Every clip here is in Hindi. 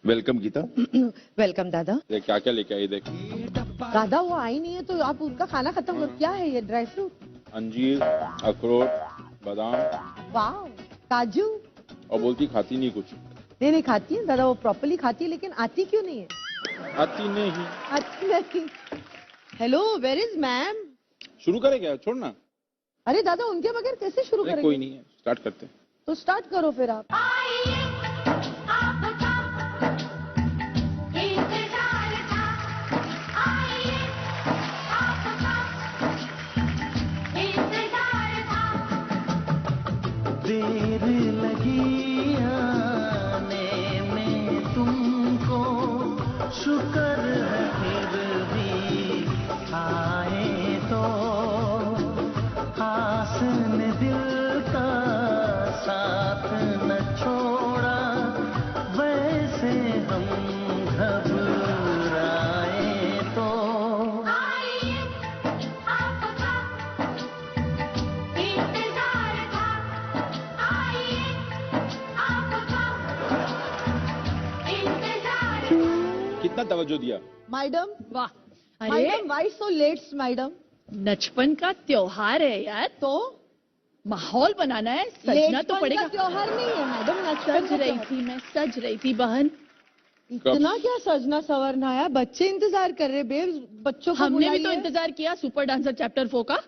वेलकम गीता। वेलकम दादा। ये क्या क्या लेके आई देख। दादा वो आई नहीं है तो आप उनका खाना खत्म कर। क्या है ये? ड्राई फ्रूट, अंजीर, अखरोट, बादाम। वाह, काजू। और बोलती खाती नहीं कुछ। नहीं नहीं खाती है दादा, वो प्रॉपर्ली खाती है, लेकिन आती क्यों नहीं है? आती नहीं। आती नहीं। Hello, where is ma'am? शुरू करे क्या? छोड़ना। अरे दादा उनके बगैर कैसे शुरू करेंगे? कोई नहीं है, स्टार्ट करते हैं। तो स्टार्ट करो फिर आप। देर लगी आने में तुमको, शुक्र है फिर भी आए तो। आस ने दिल का साथ न छोड़ा, वैसे हम घबराए तो। कितना तवज्जो दिया। मैडम, वाह। अरे madam why so let's madam? नचपन का त्योहार है यार, तो माहौल बनाना है, सजना लेटपन तो का पड़ेगा। त्योहार नहीं है मैडम, नचपन सज का रही त्योहार। थी मैं, सज रही थी बहन। इतना क्या सजना सवरना है? बच्चे इंतजार कर रहे बेब, बच्चों को हमने भी तो बुलाइए। इंतजार किया सुपर डांसर चैप्टर 4 का।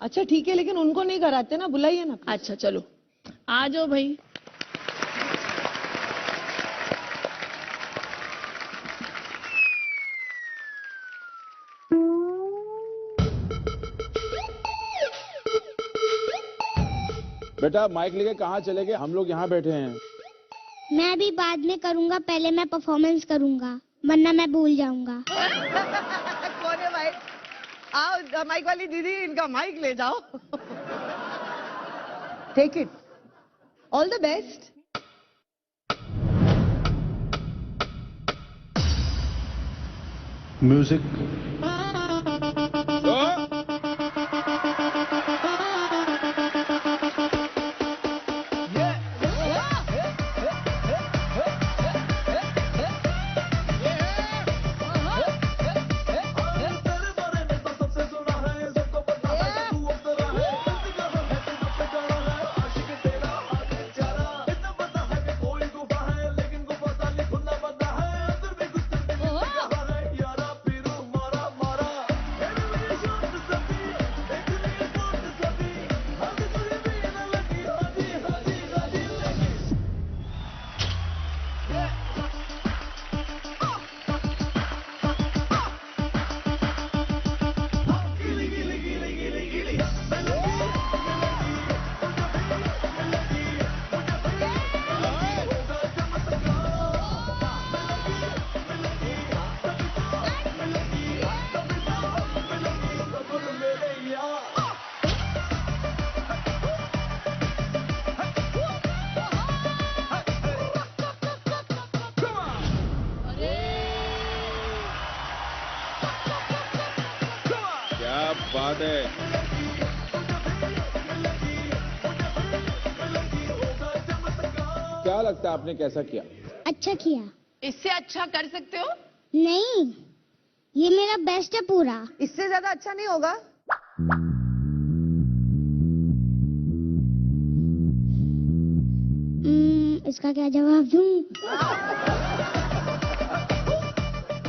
अच्छा ठीक है, लेकिन उनको नहीं कराते ना, बुलाइए ना। अच्छा चलो आ जाओ भाई। बेटा माइक लेके कहाँ चले गए? हम लोग यहाँ बैठे हैं। मैं भी बाद में करूंगा, पहले मैं परफॉर्मेंस करूंगा, वरना मैं भूल जाऊंगा। कौन है भाई? आओ माइक वाली दीदी, इनका माइक ले जाओ। Take it. All the best. Music. क्या बात है। क्या लगता है आपने कैसा किया? अच्छा किया। इससे अच्छा कर सकते हो? नहीं, ये मेरा बेस्ट है पूरा। इससे ज्यादा अच्छा नहीं होगा? इसका क्या जवाब दूं?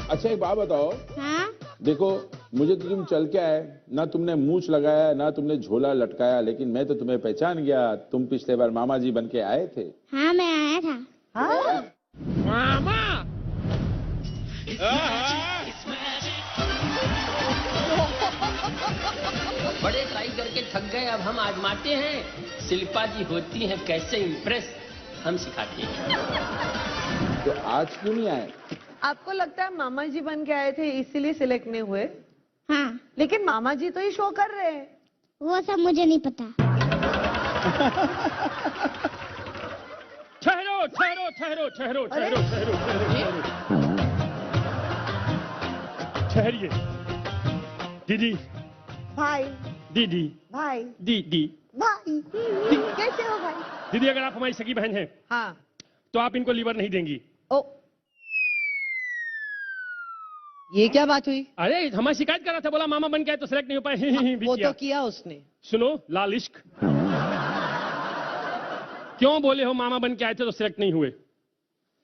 अच्छा एक बात बताओ। हाँ? देखो मुझे तो तुम चल के आए, ना तुमने मूछ लगाया, ना तुमने झोला लटकाया, लेकिन मैं तो तुम्हें पहचान गया। तुम पिछले बार मामा जी बन के आए थे। हाँ मैं आया था। हाँ? मामा। बड़े ट्राई करके थक गए, अब हम आजमाते हैं। शिल्पा जी होती हैं कैसे इम्प्रेस, हम सिखाते हैं। तो आज क्यों नहीं आए? आपको लगता है मामा जी बन के आए थे इसीलिए सिलेक्ट नहीं हुए? हाँ, लेकिन मामा जी तो ये शो कर रहे हैं। वो सब मुझे नहीं पता। ठहरो ठहरो ठहरो ठहरो ठहरो ठहरो ठहरो ठहरिए। दीदी भाई, दीदी भाई, दीदी भाई, कैसे हो भाई? दीदी, अगर आप हमारी सगी बहन हैं हाँ। तो आप इनको लीवर नहीं देंगी। ओ, ये क्या बात हुई? अरे हमारी शिकायत कर रहा था, बोला मामा बन के आए तो सिलेक्ट नहीं हो पाए। भी वो किया। तो किया उसने। सुनो लाल इश्क, क्यों बोले हो मामा बन के आए थे तो सिलेक्ट नहीं हुए?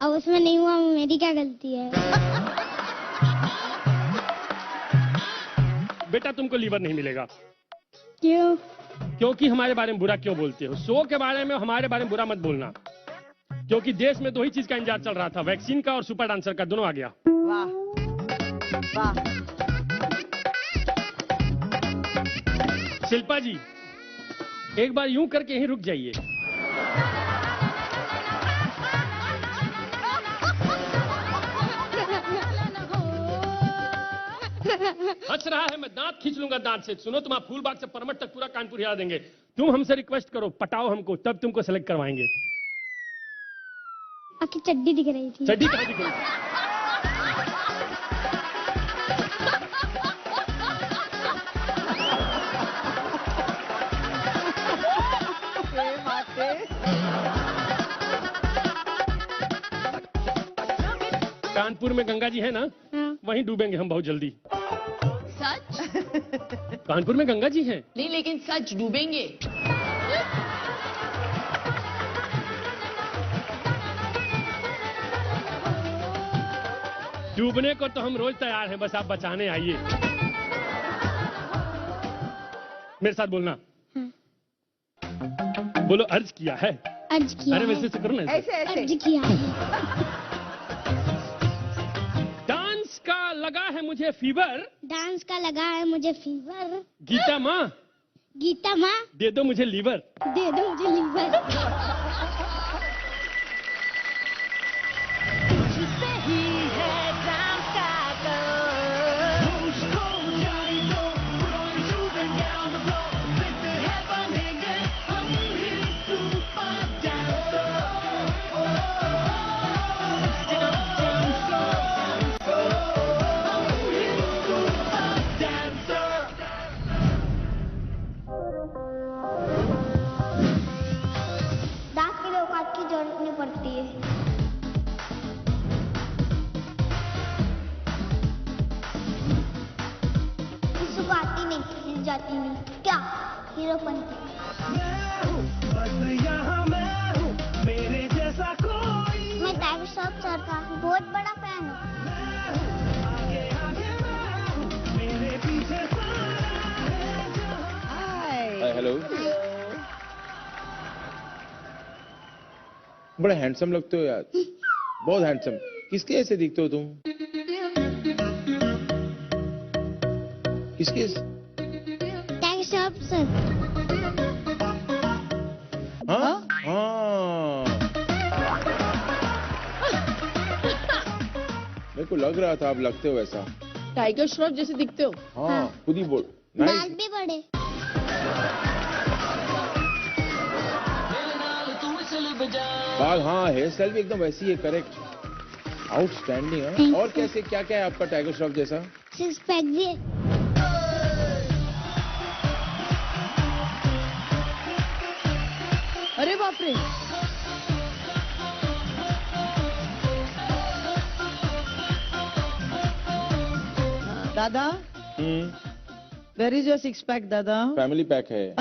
अब उसमें नहीं हुआ, मेरी क्या गलती है? बेटा तुमको लीवर नहीं मिलेगा। क्यों? क्योंकि हमारे बारे में बुरा क्यों बोलते हो? शो के बारे में हमारे बारे में बुरा मत बोलना, क्योंकि देश में 2 ही चीज का इंतजार चल रहा था, वैक्सीन का और सुपर डांसर का, दोनों आ गया। वाह वाह। शिल्पा जी एक बार यूं करके यहीं रुक जाइए। हंस रहा है, मैं दांत खींच लूंगा दांत से। सुनो तुम्हारा फूलबाग से परमट तक पूरा कानपुर हिला देंगे। तुम हमसे रिक्वेस्ट करो, पटाओ हमको, तब तुमको सेलेक्ट करवाएंगे। आपकी चड्डी दिख रही थी। चड्डी कहाँ दिख रही? कानपुर में गंगा जी है ना, हाँ। वहीं डूबेंगे हम बहुत जल्दी। सच? कानपुर में गंगा जी हैं। नहीं लेकिन सच डूबेंगे। डूबने को तो हम रोज तैयार हैं, बस आप बचाने आइए। मेरे साथ बोलना। हाँ। बोलो अर्ज किया है। अर्ज किया अरे है। वैसे से करो ना ऐसे। ऐसे अर्ज ऐसे। किया है। डांस का लगा है मुझे फीवर, डांस का लगा है मुझे फीवर। गीता माँ गीता माँ दे दो मुझे लीवर। दे दो मुझे लीवर। दांत के लिए औकात की जरूरत नहीं पड़ती है। किसी को आती नहीं, हिल जाती नहीं, क्या हीरोपन की। मैं टाइगर श्रॉफ सर का बहुत बड़ा फैन हूँ। हाय। हेलो। बड़ा हैंडसम लगते हो यार, बहुत हैंडसम। किसके ऐसे दिखते हो तुम? किसके? Tiger Shroff sir. हाँ हाँ, मेरे को लग रहा था आप लगते हो ऐसा। टाइगर श्रॉफ जैसे दिखते हो। हाँ खुद ही बोल। बाल नाइस। भी बड़े। बाल, हाँ हेयर स्टाइल भी एकदम वैसी है, करेक्ट। आउटस्टैंडिंग। हाँ Thank और you. कैसे क्या क्या है आपका टाइगर श्रॉफ जैसा? 6 पैक भी है। अरे बाप रे। दादा, वेर इज योर 6 पैक दादा? फैमिली पैक है।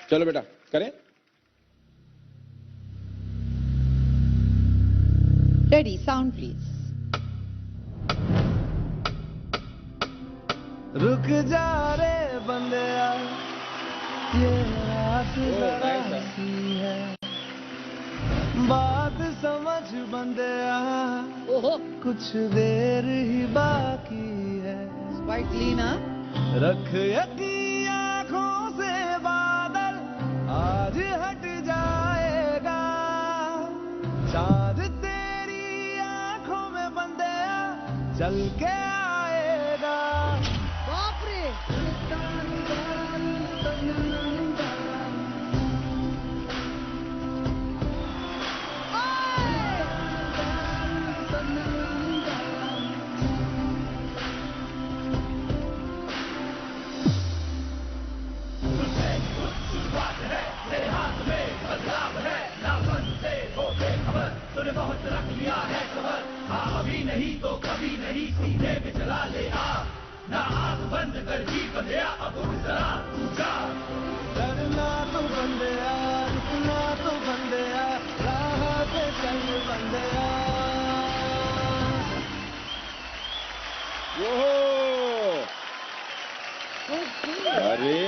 चलो बेटा करें। Ready, sound please. रुक जा रे बंदया, ये रात जरा सी है, बात समझ बंदया, ओहो कुछ देर ही बाकी है। क्वाइट क्लीन, हाँ? रख यकीन आँखों से बादल, आज हट जाएगा चाँद तेरी आँखों में बंदया, चल के आएगा। बाप रे। डरना तो बंदया, रुकना तो बंदया, राह पे चल बंदया। अरे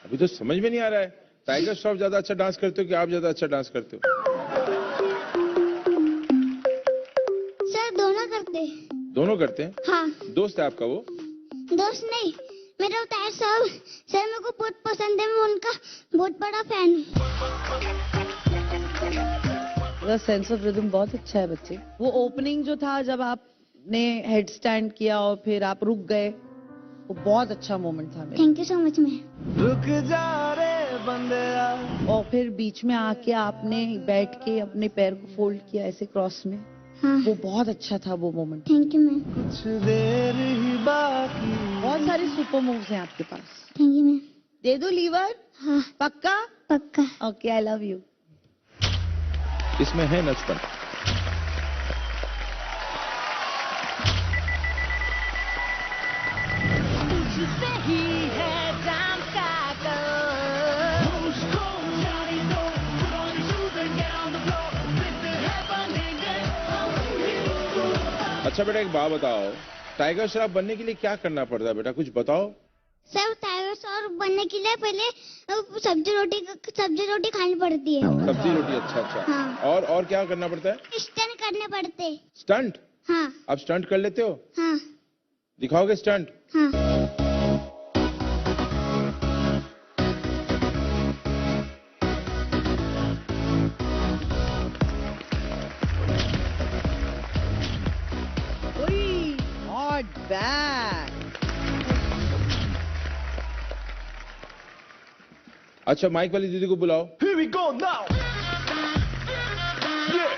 अभी तो समझ में नहीं आ रहा है, टाइगर श्रॉफ ज्यादा अच्छा डांस करते हो कि आप ज्यादा अच्छा डांस करते हो? सर दोनों करते हैं। दोनों करते हैं। हाँ। दोस्त है आपका वो? दोस्त नहीं, मेरा टायर साहब सर मेरे को बहुत पसंद है, मैं उनका बहुत बड़ा फैन हूँ। सेंस ऑफ रिदम बहुत अच्छा है बच्चे। वो ओपनिंग जो था जब आपने हेड स्टैंड किया और फिर आप रुक गए, वो बहुत अच्छा मोमेंट था मेरा। Thank you so much ma'am. रुक जा रे बंदया। और फिर बीच में आके आपने बैठ के अपने पैर को फोल्ड किया ऐसे क्रॉस में, हाँ। वो बहुत अच्छा था वो मोमेंट। Thank you ma'am. कुछ देर ही बाकी। बहुत सारे सुपर मूव्स हैं आपके पास। Thank you ma'am. दे दो लीवर? हाँ पक्का? पक्का। Okay, I love you. इसमें है नचपन। अच्छा बेटा एक बात बताओ, टाइगर श्रॉफ बनने के लिए क्या करना पड़ता है बेटा, कुछ बताओ। सर टाइगर श्रॉफ बनने के लिए पहले सब्जी रोटी खानी पड़ती है। सब्जी रोटी, अच्छा अच्छा। हाँ। और क्या करना पड़ता है? स्टंट करने पड़ते हैं। स्टंट? हाँ आप स्टंट कर लेते हो? हाँ दिखाओगे स्टंट? हाँ। Not bad. अच्छा माइक वाली दीदी को बुलाओ। Here we go now. Yeah.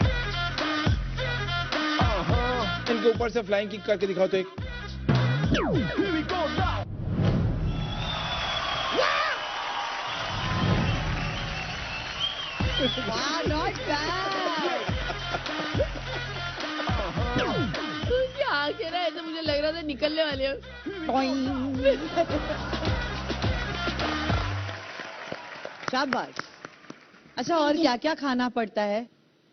इनके ऊपर से फ्लाइंग किक करके दिखाओ तो एक। Here we go now. Not bad. उसकी आंखें ना ऐसे मुझे लग रहा था निकलने वाली है। शाबाश। अच्छा, और क्या क्या खाना पड़ता है?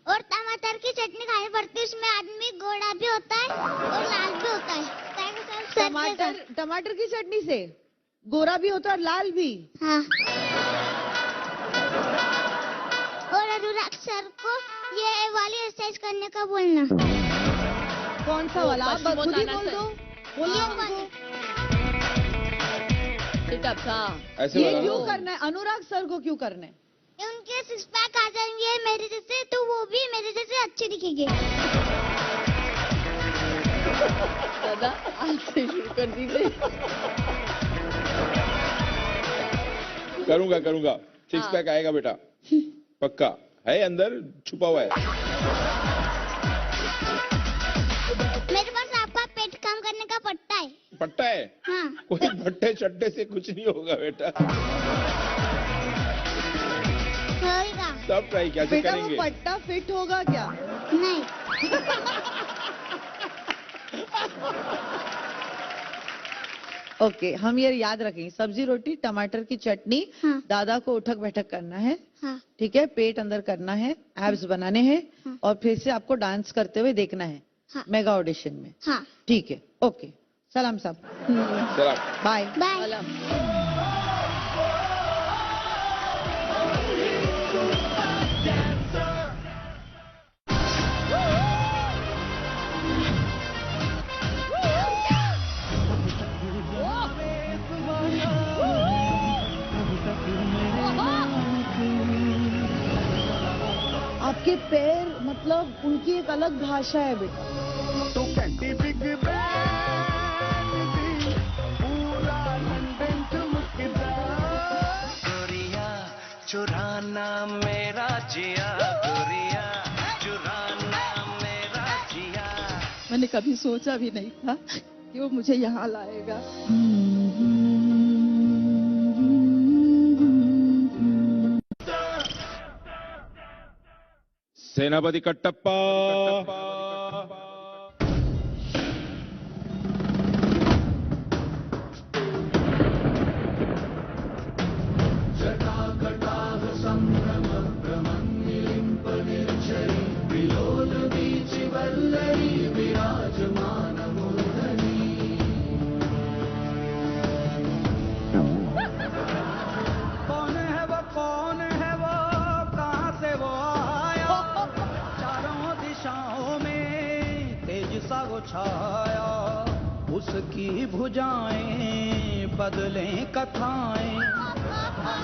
और टमाटर की चटनी खानी पड़ती है, उसमें आदमी गोरा भी होता है और लाल भी होता है। टाइगर श्रॉफ सर के साथ। टमाटर की चटनी से गोरा भी होता है और लाल भी? हाँ। और अनुराग सर को ये वाली एक्सरसाइज करने का बोलना। कौन सा वाला? आप खुद ही बोल दो। बोलिए हाँ, उनको। सिटअप था। ऐसे ये वाला क्यों ना? करना है? अनुराग सर को क्यों करना है? उनके सिक्स पैक आ जाएंगे मेरे जैसे, तो वो भी मेरे जैसे अच्छे दिखेंगे। दादा आज से शुरू कर दीजिए। करूंगा सिक्स हाँ। पैक आएगा बेटा, पक्का है, अंदर छुपा हुआ है। मेरे पास आपका पेट कम करने का पट्टा है। पट्टा है? हाँ। कोई भट्टे चट्टे से कुछ नहीं होगा बेटा, होगा। सब ट्राई कैसे बेटा वो करेंगे? पट्टा फिट होगा क्या? नहीं। ओके, हम ये याद रखेंगे। सब्जी रोटी, टमाटर की चटनी, हाँ। दादा को उठक बैठक करना है, हाँ ठीक है, पेट अंदर करना है, एब्स बनाने हैं, हाँ। और फिर से आपको डांस करते हुए देखना है हाँ। मेगा ऑडिशन में। हाँ। ठीक है, ओके, सलाम साहब, चला बाय। बाय। वाला। आपके पैर, मतलब उनकी एक अलग भाषा है बेटा। तो कहती बिग बैंड दी, पूरा लंदन ठुमकदा। गोरिया चुराना मेरा जिया, गोरिया चुराना मेरा जिया। मैंने कभी सोचा भी नहीं था कि वो मुझे यहाँ लाएगा। सेनापति कट्टप्पा। कौन है वो कहाँ से वो आया, चारों दिशाओं में तेज सा वो छाया, उसकी भुजाएं बदलें कथाएं,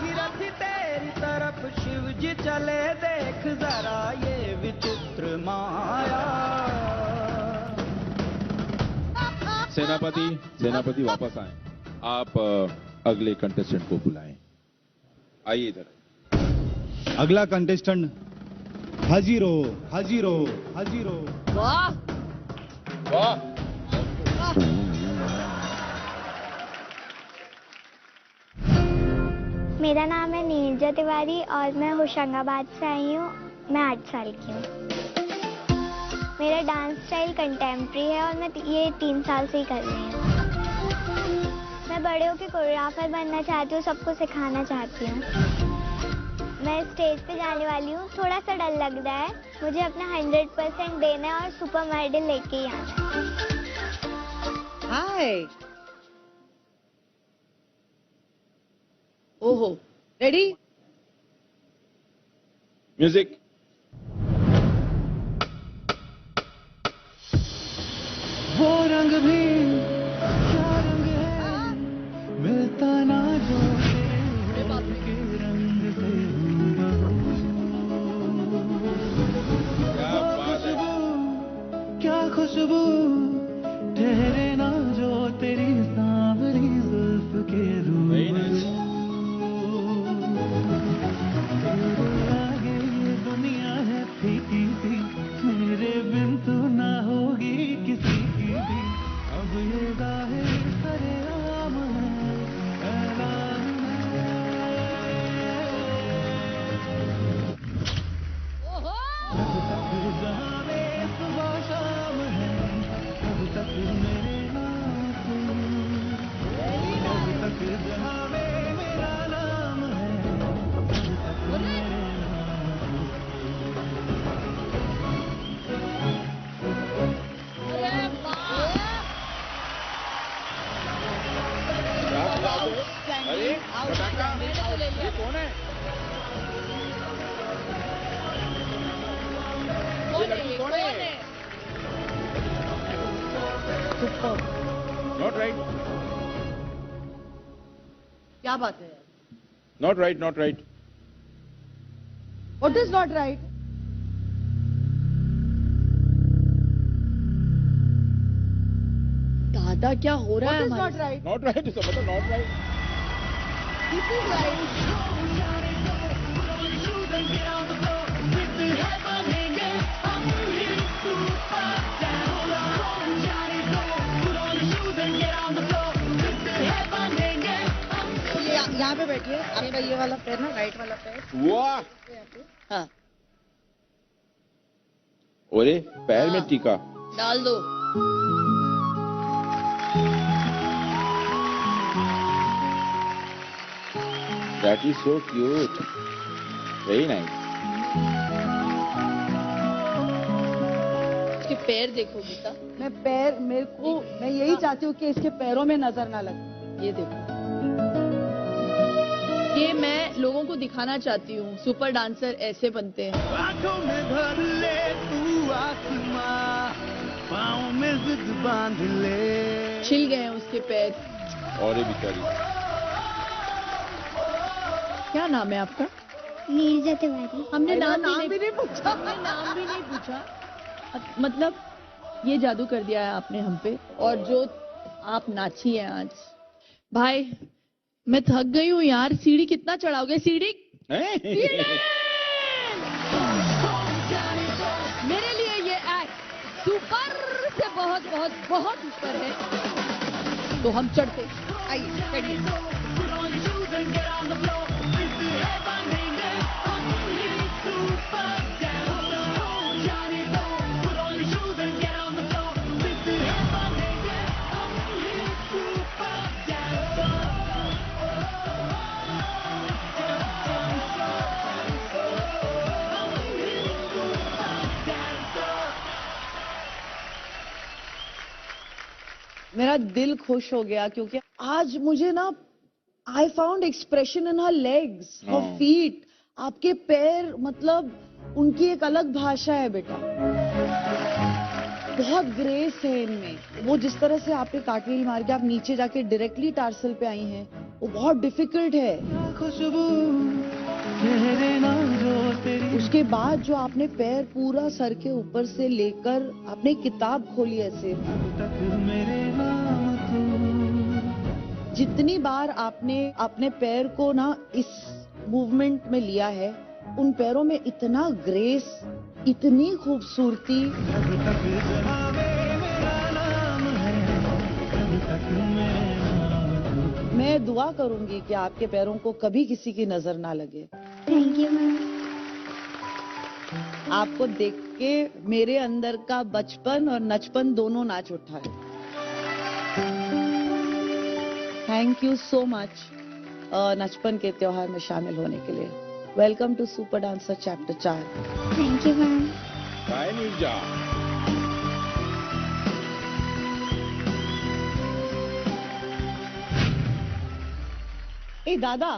गिरथ तेरी तरफ शिव जी चले, देख जरा ये विचित्र माया। सेनापति वापस आए। आप अगले कंटेस्टेंट को बुलाएं। आइए इधर। अगला कंटेस्टेंट हाजिर हो। वाह वाह। मेरा नाम है नीरजा तिवारी और मैं होशंगाबाद से आई हूँ। मैं 8 साल की हूँ। मेरा डांस स्टाइल कंटेम्प्रेरी है और मैं ये 3 साल से ही कर रही हूँ। मैं बड़े होकर कोरियोग्राफर बनना चाहती हूँ, सबको सिखाना चाहती हूँ। मैं स्टेज पे जाने वाली हूँ, थोड़ा सा डर लग रहा है। मुझे अपना 100% देना है और सुपर मेडल लेके ही आना है। हाय। ओहो, रेडी? म्यूजिक। वो रंग भी क्या रंग है, मिलता ना जो तेरे के रंग से। क्या बात है। क्या खुशबू ठहरे ना जो तेरी सांवरी जुल्फ के Very nice. आगे ये दुनिया है फीकी सी, मेरे बिन तू ना होगी किसी की भी। अब ये जाहिर सरेआम है, ऐलान जब तक जहाँ में सुबह शाम है, तब तक मेरे नाम सुन। जब तक जहाँ में मेरा नाम है, तब तक मेरे अरे पटाखा, ये कौन है? ये लड़की कौन है? Not right. क्या बात है? Not right. Not right. What is not right? दादा क्या हो रहा है? What is not right? Not right. इसका मतलब not right. This is right. यहाँ पे बैठिए। आपका ये वाला पैर ना, राइट वाला पैर। वाह। हाँ। अरे पैर में टीका। डाल दो। That is so cute. Very nice. इसके पैर देखो गीता। मैं यही चाहती हूँ कि इसके पैरों में नजर ना लगे। ये देखो। ये मैं लोगों को दिखाना चाहती हूँ, सुपर डांसर ऐसे बनते हैं। आंखों में भर ले तू आसमां, पाँव में जिद बांध ले। छिल गए हैं उसके पैर। और ये बेचारी। क्या नाम है आपका? नीरजा तिवारी। हमने नाम भी नहीं पूछा। हमने नाम भी नहीं पूछा। मतलब ये जादू कर दिया है आपने हम पे। और जो आप नाची हैं आज। भाई मैं थक गई हूँ यार। सीढ़ी कितना चढ़ाओगे? सीढ़ी मेरे लिए ये एक्ट सुपर से बहुत बहुत बहुत ऊपर है। तो हम चढ़ते। आइए चढ़िए। मेरा दिल खुश हो गया क्योंकि आज मुझे ना I found expression in her legs, her हाँ। फीट। आपके पैर मतलब उनकी एक अलग भाषा है बेटा, बहुत ग्रेस है इनमें। वो जिस तरह से आपने कार्टव्हील मार के आप नीचे जाके डायरेक्टली टार्सल पे आई हैं, वो बहुत डिफिकल्ट है। खुशबू चेहरे ना जो तेरी उसके बाद जो आपने पैर पूरा सर के ऊपर से लेकर आपने किताब खोली ऐसे, तक मेरे नाम तू। जितनी बार आपने अपने पैर को ना इस मूवमेंट में लिया है, उन पैरों में इतना ग्रेस, इतनी खूबसूरती। जब तक जहाँ में मेरा नाम है, जब तक मेरे नाम तू। मैं दुआ करूंगी कि आपके पैरों को कभी किसी की नजर ना लगे। Thank you ma'am. आपको देख के मेरे अंदर का बचपन और नचपन दोनों नाच उठा है। थैंक यू सो मच नचपन के त्योहार में शामिल होने के लिए। Welcome to super dancer chapter 4। Thank you ma'am. Bye Neerja. ए दादा,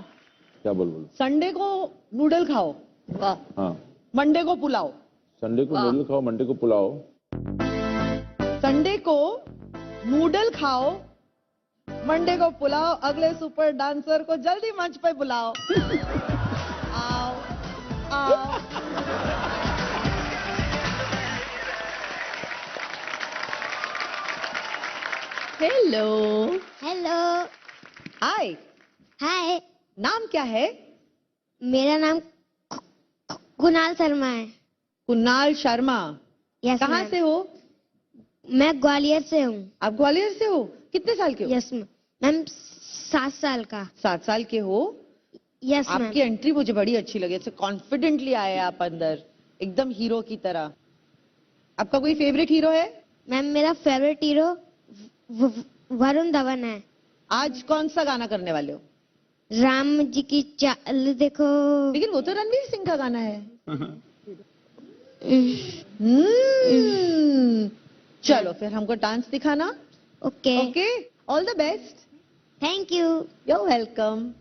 क्या बोल संडे को नूडल खाओ, वाह, हाँ, मंडे को पुलाव। संडे को वाह। नूडल खाओ, मंडे को पुलाव। संडे को नूडल खाओ, मंडे को पुलाव। अगले सुपर डांसर को जल्दी मंच पे बुलाओ। आओ आओ। Hello, hello. हाय, हाय, नाम क्या है? मेरा नाम कुणाल शर्मा है। कुणाल शर्मा। यस कहाँ मैम। से हो? मैं ग्वालियर से हूँ। आप ग्वालियर से हो? कितने साल के हो? Yes ma'am. 7 साल का। 7 साल के हो? Yes ma'am. आपकी एंट्री मुझे बड़ी अच्छी लगी, ऐसे कॉन्फिडेंटली आए आप अंदर, एकदम हीरो की तरह। आपका कोई फेवरेट हीरो है? मैम मेरा फेवरेट हीरो वरुण धवन है। आज कौन सा गाना करने वाले हो? राम जी की चाल देखो। लेकिन वो तो रणवीर सिंह का गाना है। चलो फिर हमको डांस दिखाना। Okay. Okay, all the best. Thank you. You welcome.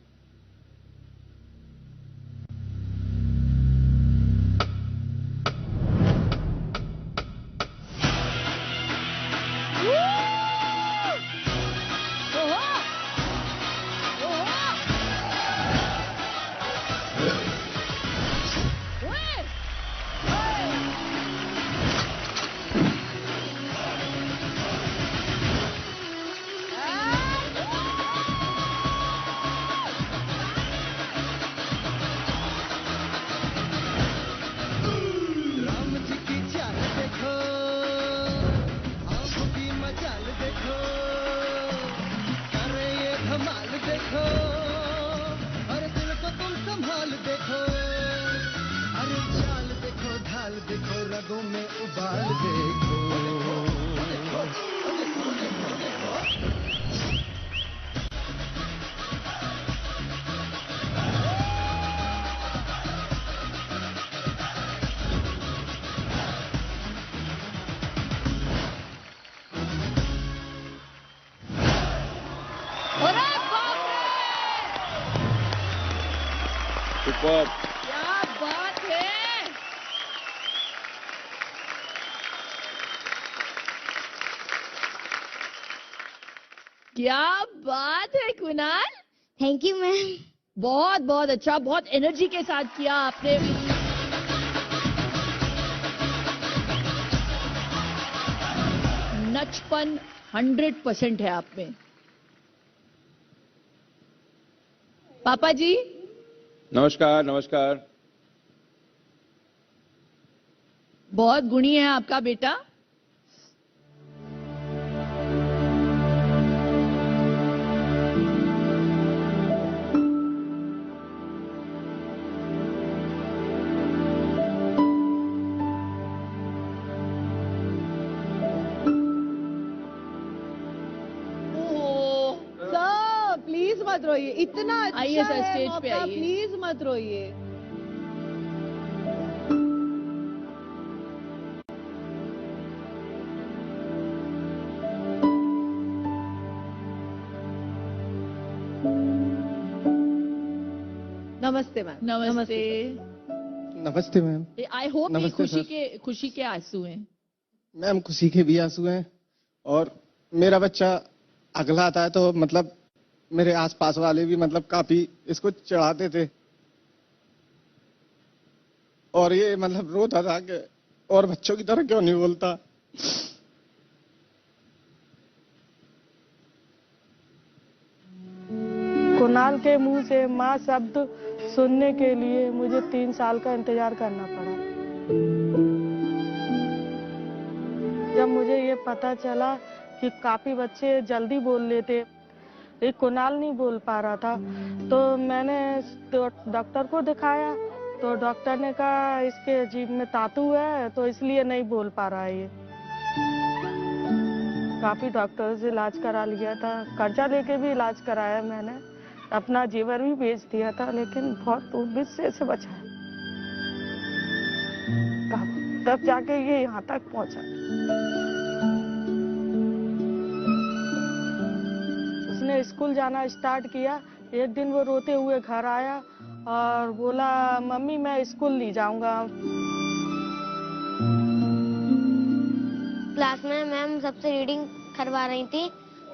Ram ji की चाल देखो, आंखों की मचाल देखो, करे ये धमाल देखो, हर दिल को तुम संभाल देखो, अरे चाल देखो, ढाल देखो, रगों में उबाल देखो। अरे बाप रे, सुपर। क्या बात है। क्या बात है कुणाल, थैंक यू मैम। बहुत बहुत अच्छा, बहुत एनर्जी के साथ किया आपने। नचपन 100% है आप में। पापा जी, नमस्कार नमस्कार। बहुत गुणी है आपका बेटा। सर प्लीज मत रोइए, इतना अच्छा आइए सर, है स्टेज पे मौका, आइए। प्लीज मत रोइए। नमस्ते मैम। नमस्ते। नमस्ते मैम। आई होप ये नमस्ते, खुशी के आंसू हैं। मैम खुशी के भी आंसू हैं और मेरा बच्चा अगला आता है तो मतलब मेरे आसपास वाले भी मतलब काफी इसको चढ़ाते थे और ये मतलब रोता था कि और बच्चों की तरह क्यों नहीं बोलता। कुणाल के मुंह से माँ शब्द सुनने के लिए मुझे 3 साल का इंतजार करना पड़ा। जब मुझे ये पता चला कि काफी बच्चे जल्दी बोल लेते, ये कुणाल नहीं बोल पा रहा था, तो मैंने डॉक्टर को दिखाया तो डॉक्टर ने कहा इसके जीभ में तातू है तो इसलिए नहीं बोल पा रहा है ये। काफी डॉक्टर से इलाज करा लिया था, कर्जा लेके भी इलाज कराया मैंने, अपना जीवन भी बेच दिया था, लेकिन बहुत उम्मीद से बचा है। तब जाके ये यहाँ तक पहुंचा। उसने स्कूल जाना स्टार्ट किया। एक दिन वो रोते हुए घर आया और बोला मम्मी मैं स्कूल नहीं जाऊंगा। क्लास में मैम सबसे रीडिंग करवा रही थी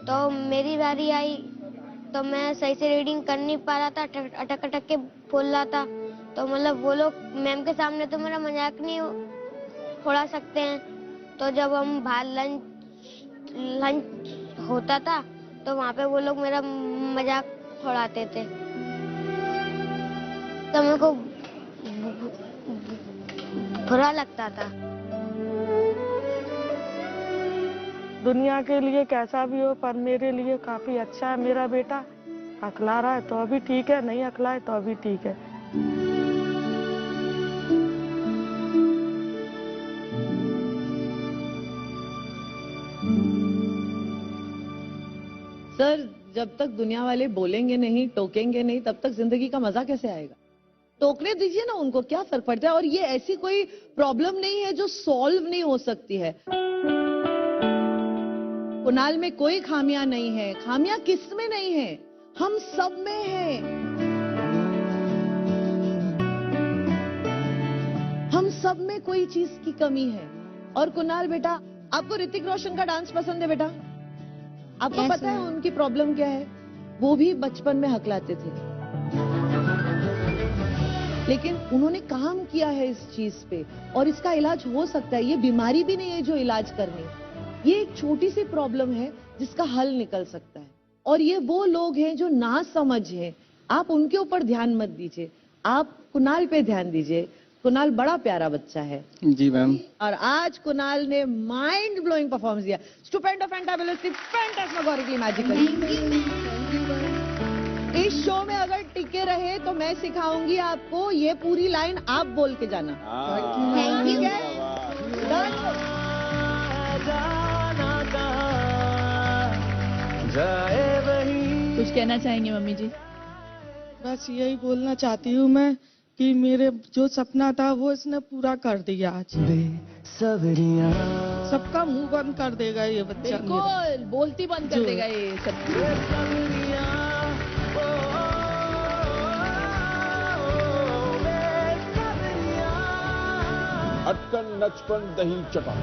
तो मेरी बारी आई तो मैं सही से रीडिंग कर नहीं पा रहा था, अटक अटक के बोल रहा था। तो मतलब वो लोग मैम के सामने तो मेरा मजाक नहीं उड़ा सकते हैं, तो जब हम बाहर लंच होता था तो वहाँ पे वो लोग मेरा मजाक उड़ाते थे, तो मेरे को बुरा लगता था। दुनिया के लिए कैसा भी हो पर मेरे लिए काफी अच्छा है मेरा बेटा। अखला रहा है तो अभी ठीक है, नहीं अखला है तो अभी ठीक है। सर जब तक दुनिया वाले बोलेंगे नहीं, टोकेंगे नहीं, तब तक जिंदगी का मजा कैसे आएगा? टोकने दीजिए ना उनको, क्या फर्क पड़ता है। और ये ऐसी कोई प्रॉब्लम नहीं है जो सॉल्व नहीं हो सकती है। कुणाल में कोई खामियां नहीं है, खामियां किस में नहीं है, हम सब में है। हम सब में कोई चीज की कमी है। और कुणाल बेटा, आपको ऋतिक रोशन का डांस पसंद है बेटा? आपको Yes, पता है ma'am. उनकी प्रॉब्लम क्या है? वो भी बचपन में हकलाते थे, लेकिन उन्होंने काम किया है इस चीज पे और इसका इलाज हो सकता है। ये बीमारी भी नहीं है जो इलाज करनी, ये एक छोटी सी प्रॉब्लम है जिसका हल निकल सकता है। और ये वो लोग हैं जो ना समझ हैं, आप उनके ऊपर ध्यान मत दीजिए, आप कुणाल पे ध्यान दीजिए। कुणाल बड़ा प्यारा बच्चा है। जी मैम। और आज कुणाल ने माइंड ब्लोइंग परफॉर्मेंस दिया, स्टुपेंडो, फैंटाबुलस, फैंटास्मैगोरिकली मैजिकल। इस शो में अगर टिके रहे तो मैं सिखाऊंगी आपको ये पूरी लाइन आप बोल के जाना। Thank you. ठीक है? Done? कुछ कहना चाहेंगे मम्मी जी? बस यही बोलना चाहती हूँ मैं कि मेरे जो सपना था वो इसने पूरा कर दिया आज। सबका मुंह बंद कर देगा ये बच्चा मेरा। बिल्कुल, बोलती बंद कर देगा ये सब। अटकन नचपन दही चटक।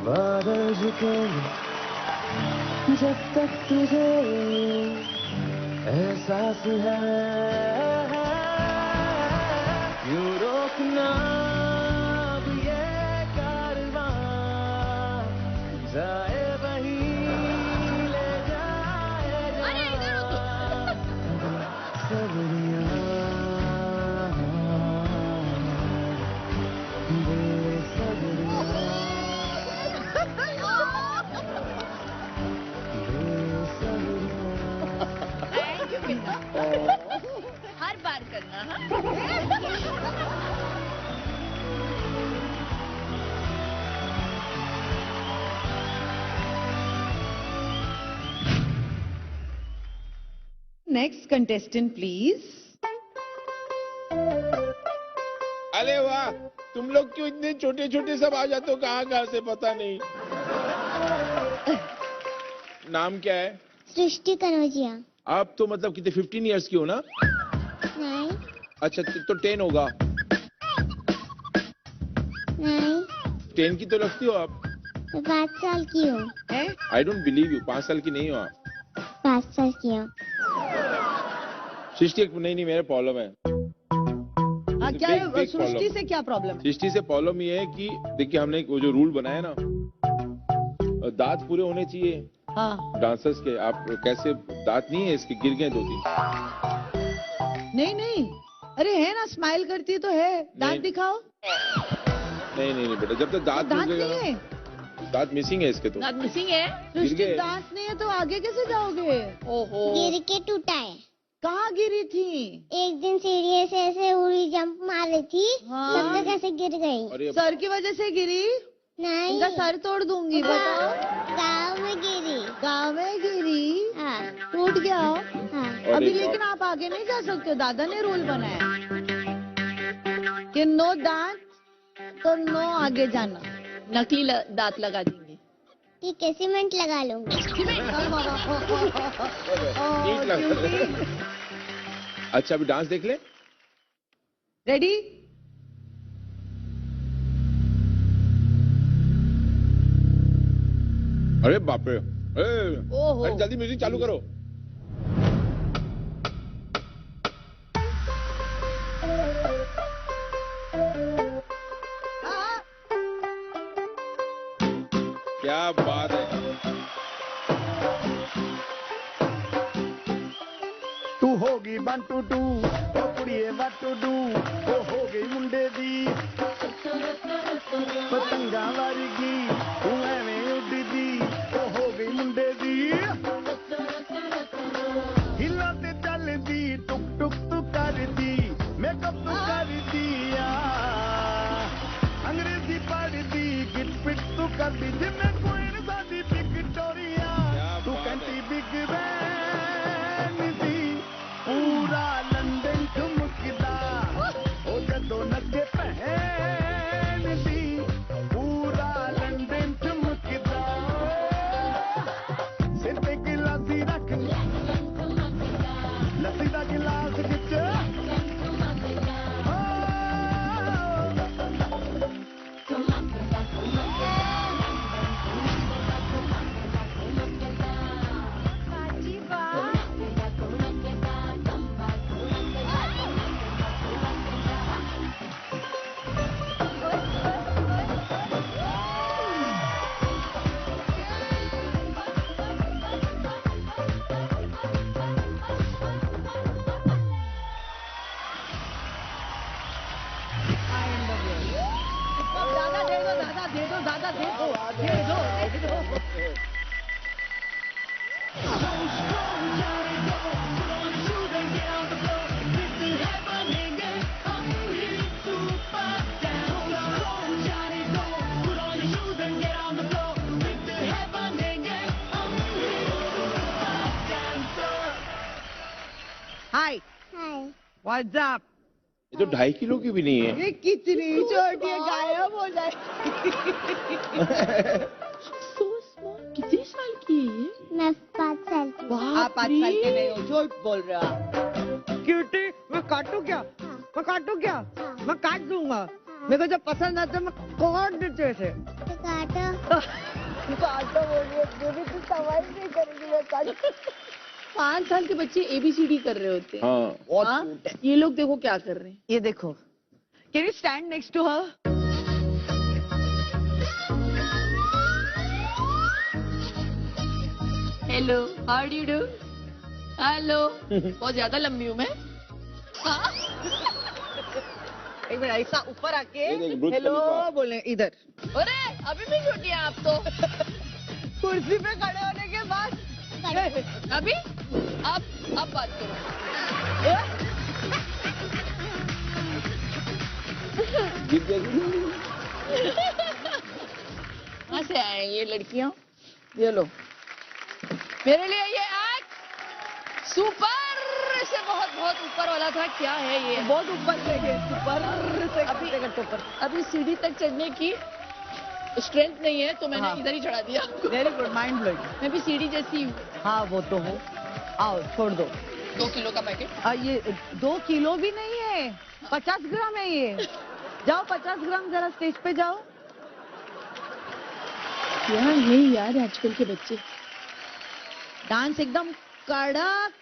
बादल झुकेंगे जब तक तुझे एहसास है, क्यों रोकना अब ये कारवां, जाए वहीं ले जाएगा सबरिया हर बार करना। हाँ? Next contestant please. अरे वाह, तुम लोग क्यों इतने छोटे छोटे सब आ जाते हो, कहाँ कहाँ से पता नहीं। नाम क्या है? सृष्टि कनौजिया। आप तो मतलब कितने 15 इयर्स की हो ना? नहीं अच्छा तो 10 होगा। नहीं 10 की तो लगती हो आप। मैं 5 साल की हूँ। आई डोंट बिलीव यू, 5 साल की नहीं हो आप। 5 साल की हूँ। सृष्टि नहीं मेरा प्रॉब्लम है। हाँ, क्या Big, है big सृष्टि problem. से क्या प्रॉब्लम? सृष्टि से प्रॉब्लम ये है कि देखिए हमने वो जो रूल बनाया ना, दांत पूरे होने चाहिए हाँ डांसर्स के। आप कैसे दांत नहीं है इसके, गिर गए 2-3। नहीं नहीं, अरे है ना, स्माइल करती है तो है। दांत नहीं। दिखाओ। नहीं बेटा, जब तक दांत दांत टूटेगा नहीं है, ना, दांत मिसिंग है इसके तो। दांत मिसिंग है। गिर सृष्टि गए। दांत नहीं है तो आगे कैसे जाओगे? ओहो। गिर के टूटा है। कहाँ गिरी थी? एक दिन सीढ़ी से ऐसे उड़ी जंप मार रही थी, हाँ। तब तक ऐसे गिर गई। अरे सर की वजह से गिरी? नहीं इनका सर तोड़ दूंगी। बताओ। गाँव में गिरी। गाँव में गिरी, हाँ टूट गया। हाँ। अभी बाप। लेकिन आप आगे नहीं जा सकते, दादा ने रूल बनाया कि नो दांत तो नो आगे जाना। नकली दांत लगा देंगे। ठीक है, सीमेंट लगा लूंगी। नीट लग रहा है। अच्छा अभी डांस देख ले। रेडी? अरे बाप रे, अरे ओहो। अरे जल्दी म्यूजिक चालू करो। क्या बात है। तू होगी 1 2 2 ओ कुड़िए what to do ओ हो गई मुंडे दी पतंगा वारगी तू एवें उड़दी ओ हो गई मुंडे दी हिला ते चलदी टुक टुक तू करदी मेकअप तू करदी अंग्रेजी पढ़दी गिट पिट तू करदी जिन्ने कोई न सादी विक्टोरिया तू कहती बिग बैन दी पूरा लंदन ठुमकदा ओ जदों नचे पहन दी पूरा लंदन ठुमकदा सिर पे गिलासी रख लस्सी दा गिलास खिच दादा दे दो, दादा दे दो, दादा दे दो, दे दो, दे दो। Hi, hi. What's up? ये तो 2.5 किलो की भी नहीं है। ये कितनी छोटी है, गायब हो जाए। So small. कितनी साल की है ये? मैं 5 साल की हूँ। आप 5 साल के नहीं हो, झूठ बोल रहे हो आप। क्यूटी, मैं काटू क्या? हाँ। मैं काटू क्या? हाँ। मैं काट दूंगा। हाँ। मेरे को जब पसंद आता है मैं काट देते ऐसे। तो काटो। काटो बोलिए, जो भी कुछ सवाल नहीं करेंगे मैं काट। 5 साल के बच्चे ABCD कर रहे होते हैं। हाँ हाँ? ये लोग देखो क्या कर रहे हैं। ये देखो, can you stand next to her? Hello, how do you do? Hello. बहुत ज्यादा लंबी हूँ मैं। हाँ? एक मिनट, ऐसा ऊपर आके ये देख, बुर्ज हेलो खलीफा। बोले इधर। अरे अभी भी छोटी हैं आप तो। कुर्सी पे खड़े होने के बाद अभी अब बात करो। गिर गई। कहाँ से आए हैं ये लड़कियां? ये लो, मेरे लिए ये आज सुपर से बहुत बहुत ऊपर वाला था। क्या है ये? बहुत ऊपर से गए, ऊपर से अभी- करते ऊपर। अभी सीढ़ी तक चढ़ने की स्ट्रेंथ नहीं है तो मैंने हाँ। इधर ही चढ़ा दिया। Very good, mind blowing. मैं भी सीढ़ी जैसी हूँ। हाँ वो तो हो। आओ छोड़ दो। 2 किलो का पैकेट। ये 2 किलो भी नहीं है, 50 ग्राम है ये। जाओ 50 ग्राम जरा स्टेज पे जाओ। यार यही यार आजकल के बच्चे। डांस एकदम कड़क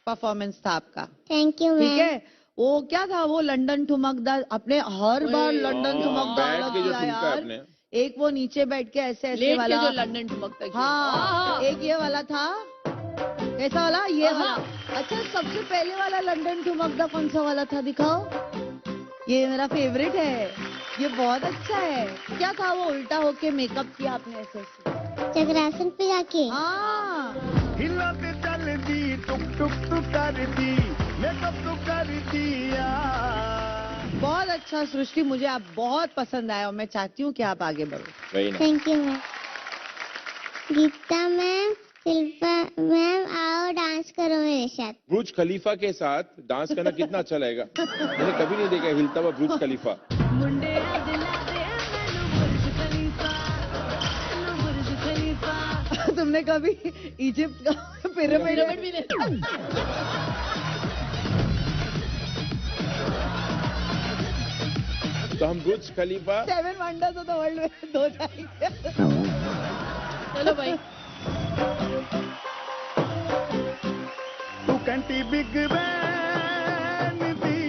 परफॉर्मेंस था आपका। थैंक यू ठीक मैम। है, वो क्या था वो लंदन ठुमकदा, अपने हर बार लंदन ठुमकदा बैठ के जो किया ठुमका यार। आपने। एक वो नीचे बैठ के ऐसे ऐसे लेट के वाला, जो लंदन ठुमकता किया। हाँ एक ये वाला था, कैसा वाला ये वाला। अच्छा सबसे पहले वाला लंदन ठुमकदा कौन सा वाला था दिखाओ। ये मेरा फेवरेट है, ये बहुत अच्छा है। क्या था वो उल्टा होके मेकअप किया आपने ऐसे ऐसे। चक्रासन पे जाके। हाँ हिलत चल दी टुक टुक टुक कर दी मेकअप तो कर दिया। बहुत अच्छा सृष्टि, मुझे आप बहुत पसंद आया और मैं चाहती हूँ कि आप आगे बढ़ो। वही ना। Thank you ma'am. Geeta ma'am, Shilpa ma'am, आओ डांस करो मेरे साथ। बुर्ज खलीफा के साथ डांस करना कितना अच्छा लगेगा। मैंने कभी नहीं देखा हिलता हुआ बुर्ज खलीफा। तुमने कभी इजिप्ट का पिरामिड भी नहीं। तो हम बुर्ज खलीफा 7 वंडर्स ऑफ द वर्ल्ड में 2 जाएंगे। चलो भाई। तू कंटी बिग बैन दी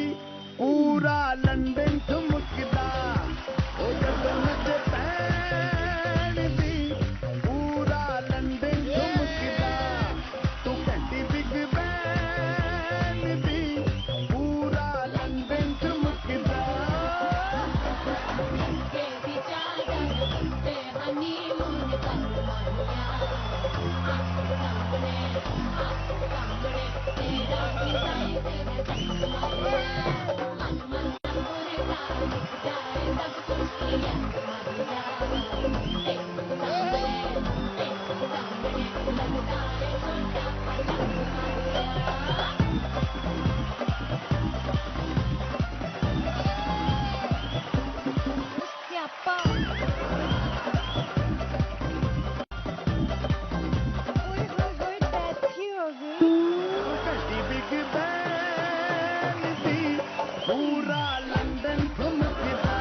पूरा लंदन ठुमकदा ओ जदों नचे पैन दी पूरा लंदन ठुमकदा। तू कंटी बिग बैन दी पूरा लंदन ठुमकदा। कंटी बिग बैन दी पूरा लंदन ठुमकदा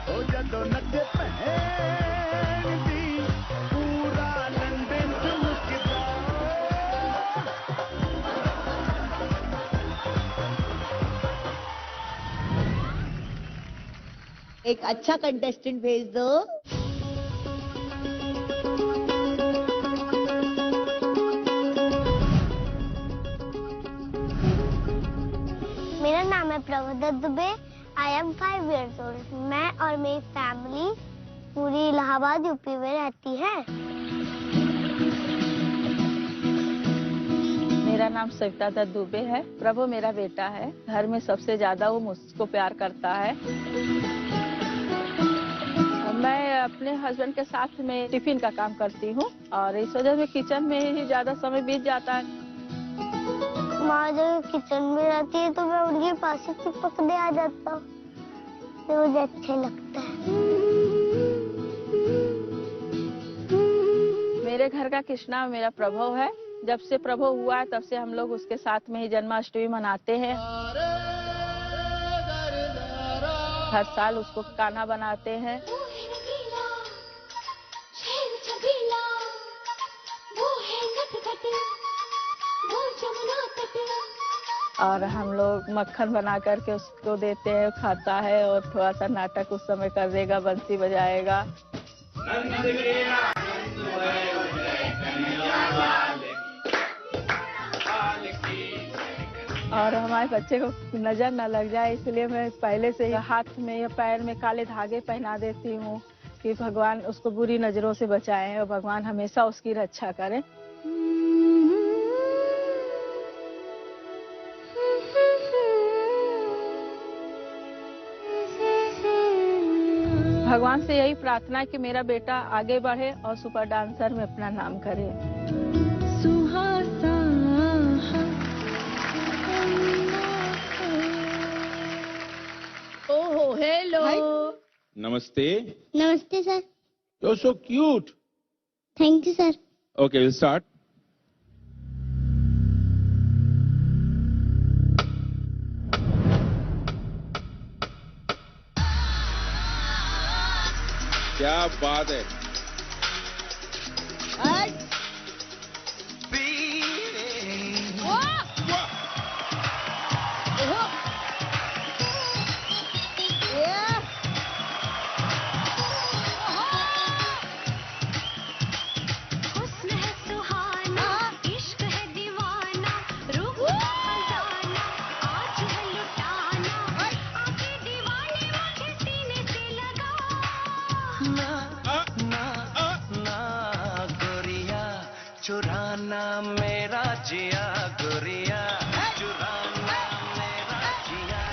ओ जदों नचे पैन दी पूरा लंदन ठुमकदा। एक अच्छा कंटेस्टेंट भेज दो। मेरा नाम है Prabhudatt Dubey. I am 5 years old। मैं और मेरी फैमिली पूरी इलाहाबाद यूपी में रहती है। मेरा नाम सविता दत्त दुबे है। प्रभु मेरा बेटा है। घर में सबसे ज्यादा वो मुझको प्यार करता है। मैं अपने हस्बैंड के साथ में टिफिन का काम करती हूँ और इस वजह से किचन में ही ज्यादा समय बीत जाता है। माँ जब किचन में रहती है तो मैं उनके पास ही चिपकने आ जाता हूँ, तो मुझे अच्छा लगता है। मेरे घर का कृष्णा मेरा प्रभु है। जब से प्रभु हुआ है तब से हम लोग उसके साथ में ही जन्माष्टमी मनाते हैं। हर साल उसको खाना बनाते हैं। और हम लोग मक्खन बना करके उसको देते हैं, खाता है और थोड़ा सा नाटक उस समय कर देगा, बंसी बजाएगा। और हमारे बच्चे को नजर न लग जाए इसलिए मैं पहले से हाथ में या पैर में काले धागे पहना देती हूँ कि भगवान उसको बुरी नजरों से बचाएं और भगवान हमेशा उसकी रक्षा करें। भगवान से यही प्रार्थना है कि मेरा बेटा आगे बढ़े और सुपर डांसर में अपना नाम करे। ओहो हेलो। नमस्ते। नमस्ते sir. You're so cute. Thank you sir. Okay, we'll start. क्या बात है। हुस्न है सुहाना, इश्क है दीवाना, रूह खजाना, आज है लुटाना, आंखें दीवाने मुझे सीने से लगा। ना ना ना गोरिया चुराना मेरा जिया, गोरिया चुराना मेरा जिया।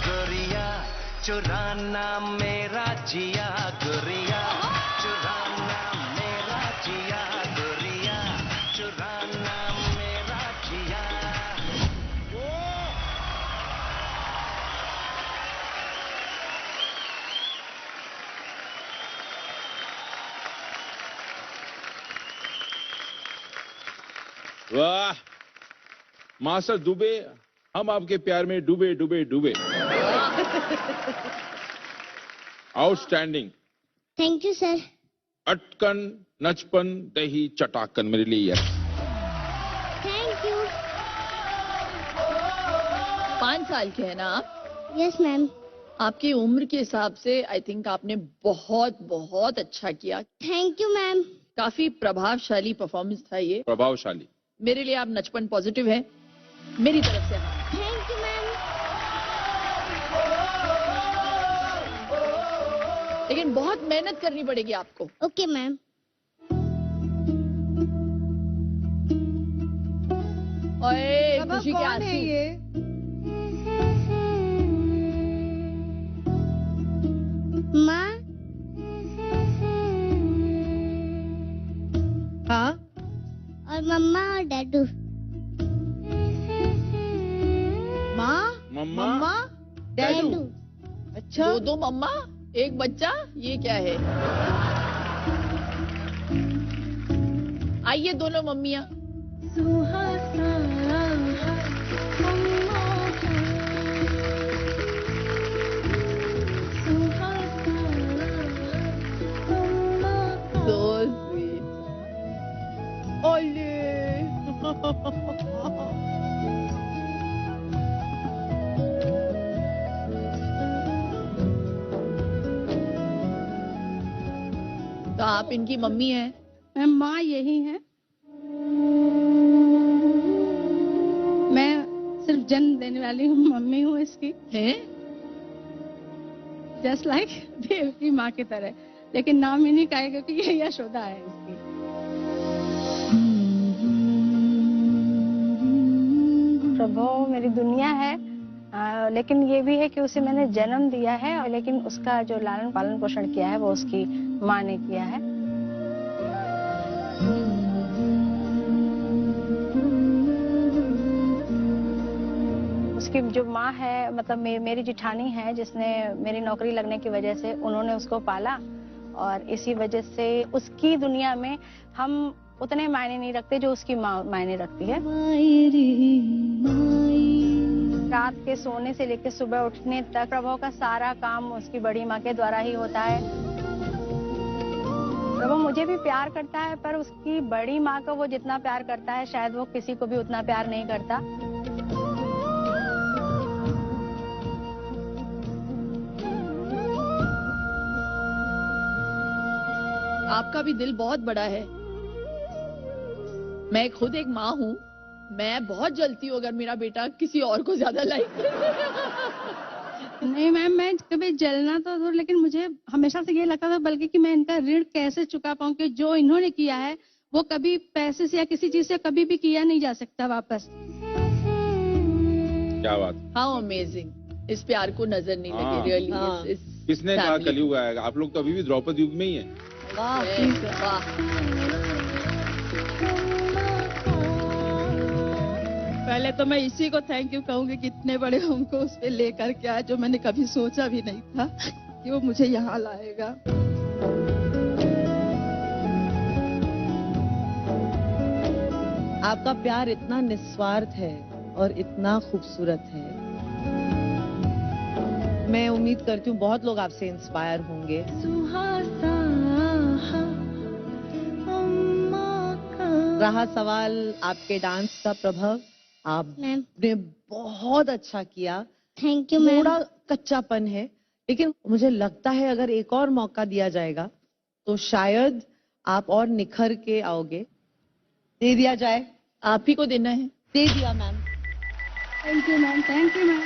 गोरिया चुराना मेरा जिया, गोरिया चुराना मेरा जिया, गोरिया चुराना मेरा जिया। वाह मास्टर दुबे, हम आपके प्यार में डूबे डूबे डूबे। आउटस्टैंडिंग। Thank you sir. अटकन नचपन दही चटाकन मेरे लिए यस। Thank you. 5 साल के हैं ना आप? Yes ma'am. आपकी उम्र के हिसाब से आई थिंक आपने बहुत बहुत अच्छा किया। Thank you ma'am. काफी प्रभावशाली परफॉर्मेंस था ये। प्रभावशाली। मेरे लिए आप नचपन पॉजिटिव है मेरी तरफ से। Thank you ma'am. लेकिन बहुत मेहनत करनी पड़ेगी आपको। Okay ma'am. ओए बाबा खुशी के कौन है आंसू। ये? माँ। हाँ और मम्मा और डैडू। माँ मम्मा मम्मा डैडू। अच्छा दो मम्मा एक बच्चा, ये क्या है? आइए दोनों मम्मियाँ। So sweet. ओले तो आप इनकी मम्मी हैं? मैम माँ यही है। मैं सिर्फ जन्म देने वाली हूँ, मम्मी हूँ इसकी। हैं? जस्ट लाइक देव की माँ की तरह, लेकिन नाम ही नहीं कहेगा क्योंकि ये यशोदा है इसकी। प्रभु मेरी दुनिया है, लेकिन ये भी है कि उसे मैंने जन्म दिया है, लेकिन उसका जो लालन पालन पोषण किया है वो उसकी माँ ने किया है। उसकी जो माँ है, मतलब मेरी जिठानी है, जिसने मेरी नौकरी लगने की वजह से उन्होंने उसको पाला, और इसी वजह से उसकी दुनिया में हम उतने मायने नहीं रखते जो उसकी माँ मायने रखती है। रात के सोने से लेकर सुबह उठने तक प्रभु का सारा काम उसकी बड़ी माँ के द्वारा ही होता है। प्रभु मुझे भी प्यार करता है, पर उसकी बड़ी माँ को वो जितना प्यार करता है शायद वो किसी को भी उतना प्यार नहीं करता। आपका भी दिल बहुत बड़ा है। मैं खुद एक माँ हूँ, मैं बहुत जलती हूँ अगर मेरा बेटा किसी और को ज्यादा लाइक। नहीं मैम, मैं कभी जलना तो दूर, लेकिन मुझे हमेशा से ये लगता था बल्कि कि मैं इनका ऋण कैसे चुका पाऊँ, कि जो इन्होंने किया है वो कभी पैसे से या किसी चीज से कभी भी किया नहीं जा सकता वापस। क्या बात। हाउ अमेजिंग, इस प्यार को नजर नहीं लगी रियली। किसने कहा कलयुग आएगा? आप लोग तो अभी भी द्रौपदी युग में ही है। वाह वाह। पहले तो मैं इसी को थैंक यू कहूंगी कि इतने बड़े हमको उस पे लेकर के आए, जो मैंने कभी सोचा भी नहीं था कि वो मुझे यहाँ लाएगा। आपका प्यार इतना निस्वार्थ है और इतना खूबसूरत है। मैं उम्मीद करती हूँ बहुत लोग आपसे इंस्पायर होंगे। रहा सवाल आपके डांस का प्रभाव, आपने बहुत अच्छा किया। थैंक यू थोड़ा कच्चापन है, लेकिन मुझे लगता है अगर एक और मौका दिया जाएगा तो शायद आप और निखर के आओगे। दे दिया जाए? आप ही को देना है। दे दिया ma'am. Thank you ma'am, thank you ma'am.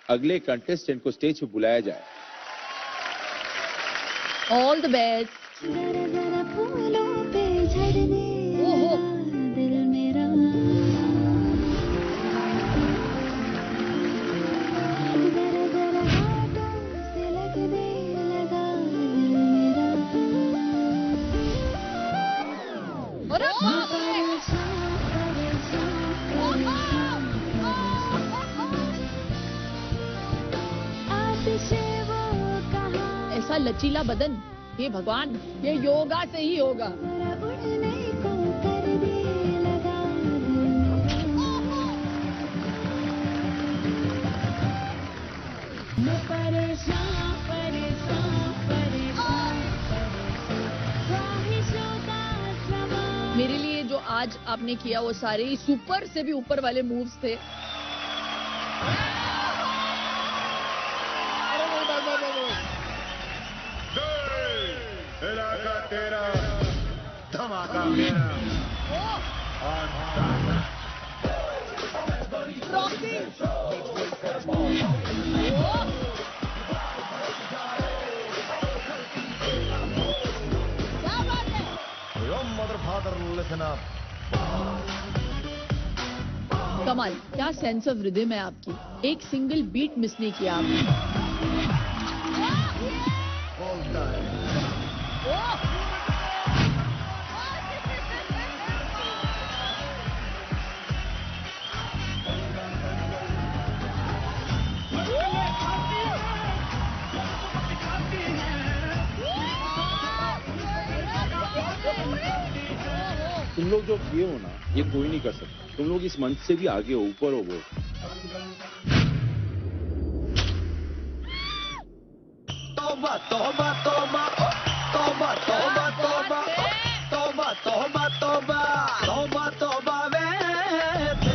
अगले कंटेस्टेंट को स्टेज पे बुलाया जाए। All the best. जरा जरा फूलों पे झड़ने ओहो। दिल मेरा, जरा जरा हाथों से लगने लगा दिल मेरा। अरे बाप रे। ऐसा लचीला बदन, हे भगवान, ये योगा से ही होगा। उड़ने को करने लगा दिल मेरा। मैं परेशान परेशान परेशान ख्वाहिशों का सवाल। मेरे लिए जो आज आपने किया वो सारे ही सुपर से भी ऊपर वाले मूव्स थे। इलाका तेरा, धमाका मेरा। Your mother, father, listen up. कमाल, क्या सेंस ऑफ रिदम है आपकी। एक सिंगल बीट मिस नहीं किया आपने। All time. तुम लोग जो किए हो ना, ये कोई नहीं कर सकता। तुम लोग इस मंच से भी आगे हो, ऊपर हो वो। तौबा तौबा तौबा तौबा तौबा तौबा तौबा तौबा तौबा तौबा तौबा वे।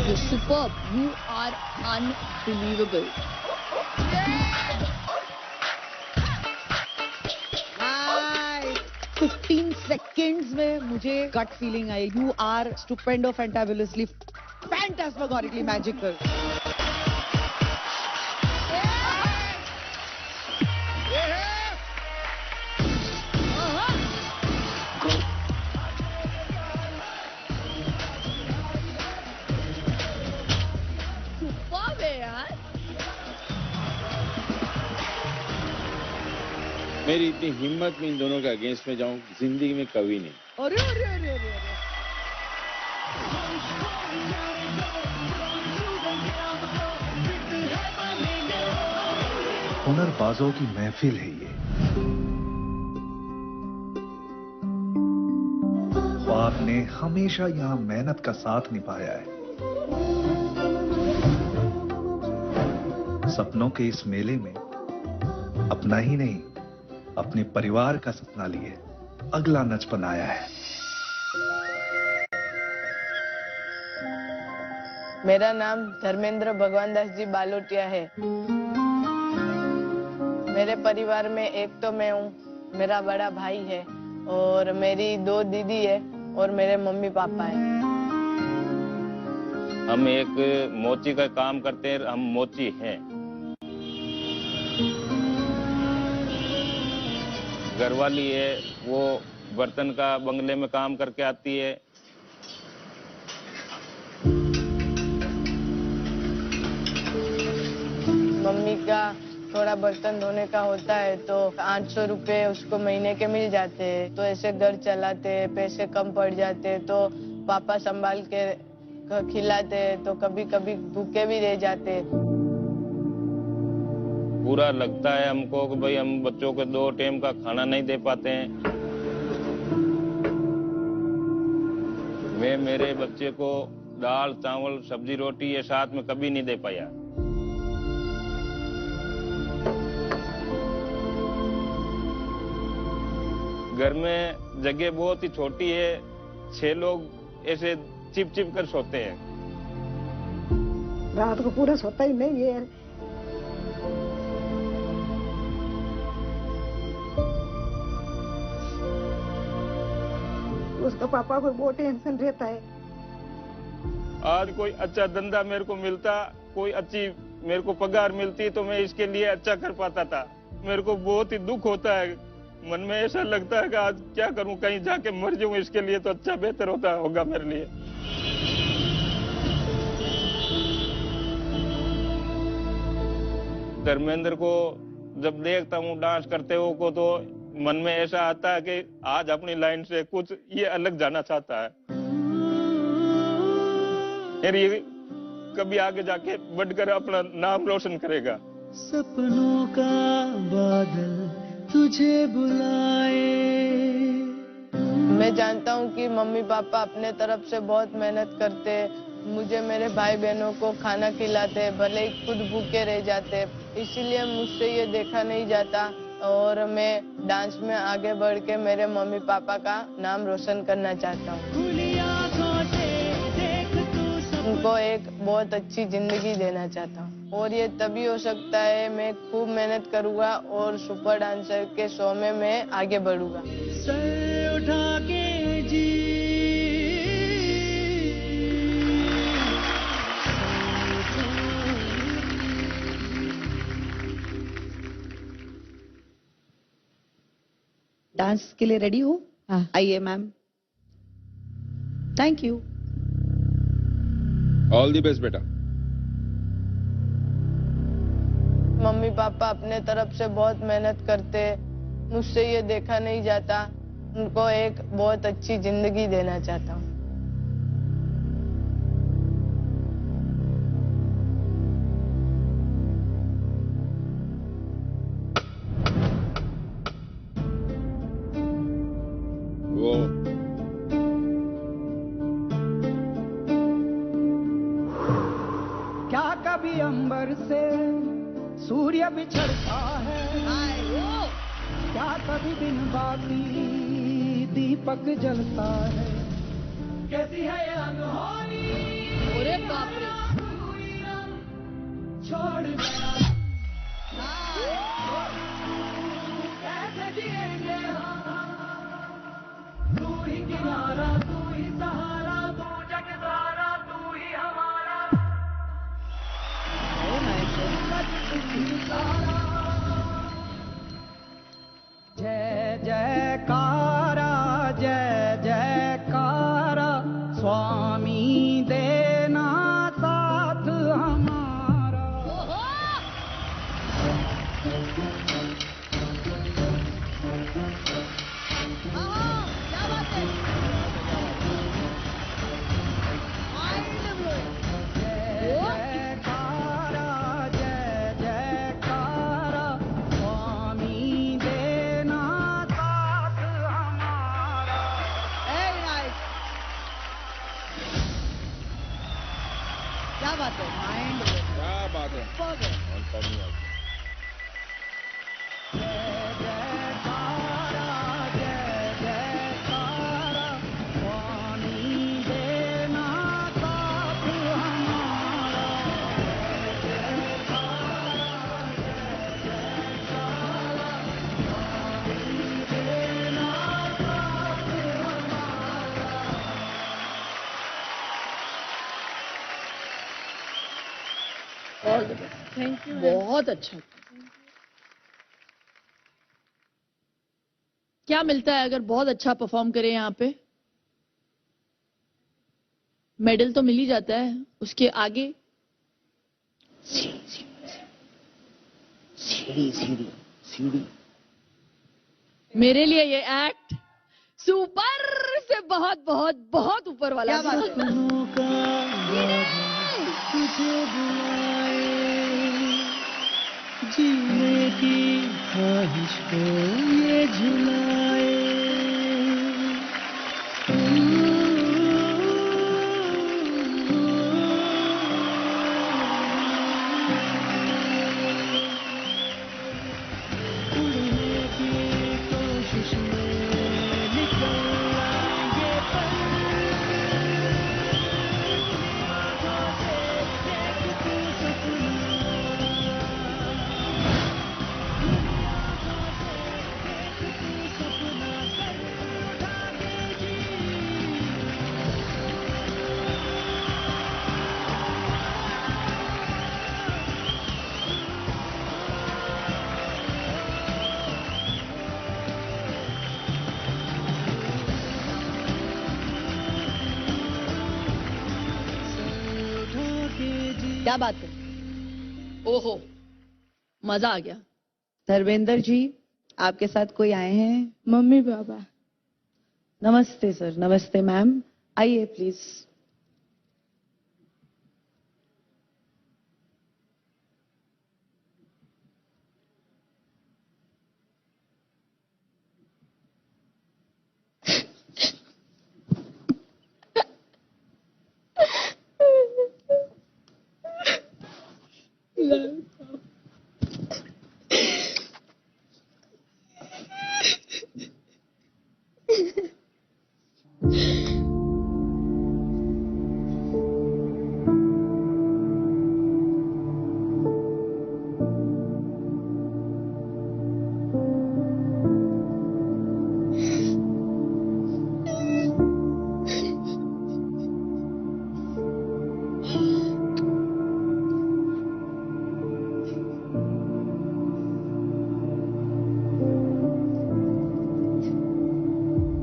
You're superb. You are unbelievable. 15 seconds में मुझे गट फीलिंग आई। You are stupendo, fantabulously, phantasmagorically magical. Superb है यार। मेरी इतनी हिम्मत में इन दोनों के अगेंस्ट में जाऊं, जिंदगी में कभी नहीं। अरे अरे अरे अरे अरे। हुनरबाजों की महफिल है ये। और आपने हमेशा यहाँ मेहनत का साथ निभाया है। सपनों के इस मेले में अपना ही नहीं, अपने परिवार का सपना लिए अगला नच बनाया है। मेरा नाम धर्मेंद्र भगवान दास जी बालोटिया है। मेरे परिवार में एक तो मैं हूँ, मेरा बड़ा भाई है और मेरी 2 दीदी है और मेरे मम्मी पापा है। हम एक मोची का काम करते हैं, हम मोची हैं। घरवाली है, वो बर्तन का बंगले में काम करके आती है। मम्मी का थोड़ा बर्तन धोने का होता है तो 800 रुपए उसको महीने के मिल जाते हैं, तो ऐसे घर चलाते हैं, पैसे कम पड़ जाते हैं तो पापा संभाल के खिलाते हैं, तो कभी कभी भूखे भी रह जाते हैं। बुरा लगता है हमको कि भाई हम बच्चों को 2 टाइम का खाना नहीं दे पाते हैं। मैं मेरे बच्चे को दाल चावल सब्जी रोटी ये साथ में कभी नहीं दे पाया। घर में जगह बहुत ही छोटी है, 6 लोग ऐसे चिप चिप कर सोते हैं। रात को पूरा सोता ही नहीं है। उसका पापा को बहुत टेंशन रहता है। आज कोई अच्छा धंधा मेरे को मिलता, कोई अच्छी मेरे को पगार मिलती तो मैं इसके लिए अच्छा कर पाता था। मेरे को बहुत ही दुख होता है, मन में ऐसा लगता है कि आज क्या करूं, कहीं जाके मर जाऊं, इसके लिए तो अच्छा बेहतर होगा मेरे लिए। धर्मेंद्र को जब देखता हूँ डांस करते हुए को तो मन में ऐसा आता है कि आज अपनी लाइन से कुछ ये अलग जाना चाहता है, फिर ये कभी आगे जाके बढ़कर अपना नाम रोशन करेगा। सपनों का बादल तुझे बुलाए। मैं जानता हूँ कि मम्मी पापा अपने तरफ से बहुत मेहनत करते, मुझे मेरे भाई बहनों को खाना खिलाते, भले ही खुद भूखे रह जाते, इसीलिए मुझसे ये देखा नहीं जाता और मैं डांस में आगे बढ़ के मेरे मम्मी पापा का नाम रोशन करना चाहता हूँ। उनको एक बहुत अच्छी जिंदगी देना चाहता हूँ और ये तभी हो सकता है मैं खूब मेहनत करूँगा और सुपर डांसर के शो में मैं आगे बढ़ूंगा। सर उठा के जी डांस के लिए रेडी हो? हाँ। आइए ma'am. Thank you. All the best बेटा। मम्मी पापा अपने तरफ से बहुत मेहनत करते, मुझसे ये देखा नहीं जाता, उनको एक बहुत अच्छी जिंदगी देना चाहता हूँ। वो क्या कभी अंबर से सूर्य बिछड़ता है, क्या कभी दिन बाकी दीपक जलता है। कैसी है ये अनहोनी, अरे बाप रे, छोड़ गया कैसे जिएंगे तू ही किनारा, तू ही सहारा, तू जग सारा, तू ही हमारा। जय जयकारा, जय जयकारा, स्वामी देना साथ हमारा। क्या बात है। क्या बात है, माइंड क्या बात है। All the best. Thank you. बहुत अच्छा। क्या मिलता है अगर बहुत अच्छा परफॉर्म करे यहाँ पे? मेडल तो मिल ही जाता है, उसके आगे सीढ़ी सीढ़ी सीढ़ी। मेरे लिए ये एक्ट सुपर से बहुत बहुत बहुत ऊपर वाला। क्या बात है? तुझे बुलाए, जीने की ख्वाहिश को ये झुलाए। उड़ने की कोशिश में निकल आएंगे पर आँखों से देख तू सपना। क्या बात है? ओहो, मजा आ गया। धर्मेंद्र जी, आपके साथ कोई आए हैं? Mummy papa. नमस्ते सर। नमस्ते मैम, आइए प्लीज।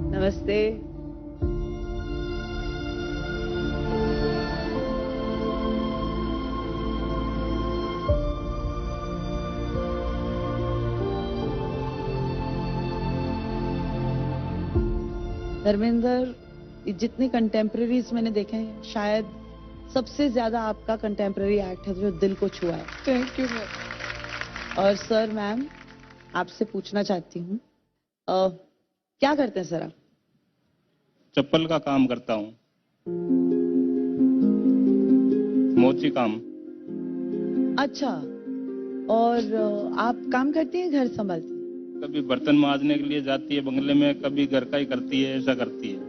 नमस्ते। धर्मेंद्र, जितने कंटेम्प्रेरीज मैंने देखे हैं, शायद सबसे ज्यादा आपका कंटेम्प्रेरी एक्ट है जो दिल को छुआ है। Thank you ma'am. और सर, मैम आपसे पूछना चाहती हूँ, क्या करते हैं सर आप? चप्पल का काम करता हूँ, मोची काम। अच्छा, और आप काम करती हैं, घर संभालती हैं? कभी बर्तन मांजने के लिए जाती है बंगले में, कभी घर का ही करती है, ऐसा करती है।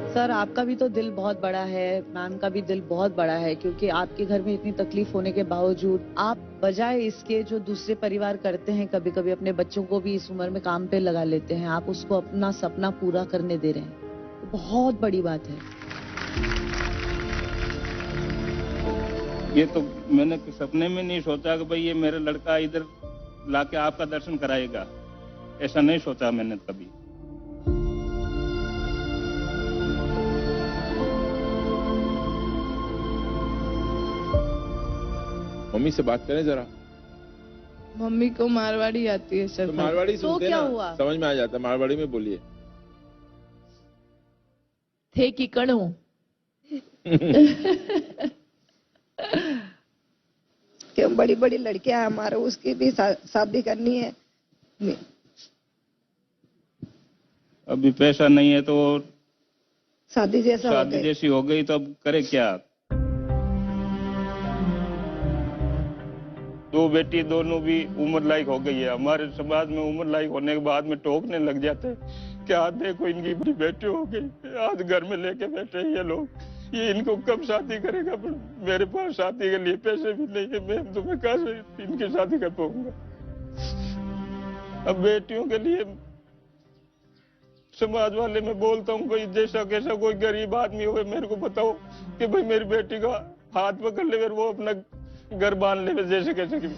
सर, आपका भी तो दिल बहुत बड़ा है, मैम का भी दिल बहुत बड़ा है, क्योंकि आपके घर में इतनी तकलीफ होने के बावजूद आप बजाय इसके जो दूसरे परिवार करते हैं, कभी कभी अपने बच्चों को भी इस उम्र में काम पे लगा लेते हैं, आप उसको अपना सपना पूरा करने दे रहे हैं, तो बहुत बड़ी बात है। ये तो मैंने सपने में नहीं सोचा कि भाई ये मेरा लड़का इधर लाके आपका दर्शन कराएगा, ऐसा नहीं सोचा मैंने कभी। मम्मी से बात करें जरा। मम्मी को मारवाड़ी आती है सर। तो मारवाड़ी तो सुनते क्या ना, हुआ? समझ में आ जाता है, मारवाड़ी में बोलिए। थे कि कण हूं। क्यों, बड़ी बड़ी लड़कियां हमारे, उसकी भी शादी करनी है। अभी पैसा नहीं है तो शादी जैसा हो शादी गई। जैसी हो गई तो अब करे क्या? दो बेटी दोनों भी उम्र लायक हो गई है। हमारे समाज में उम्र लायक होने के बाद में टोकने लग जाते हैं कि आज देखो इनकी बड़ी बेटी हो गई, आज घर में लेके बैठे हैं ये लोग, ये इनको कब शादी करेगा? पर मेरे पास शादी के लिए पैसे भी नहीं है, मैं तुम्हें कहाँ से इनकी शादी कर पाऊंगा? अब बेटियों के लिए समाज वाले मैं बोलता हूँ, भाई जैसा कैसा कोई गरीब आदमी हो मेरे को बताओ कि भाई मेरी बेटी का हाथ पकड़ ले, फिर वो अपना घर बांध ले जैसे कैसे कि।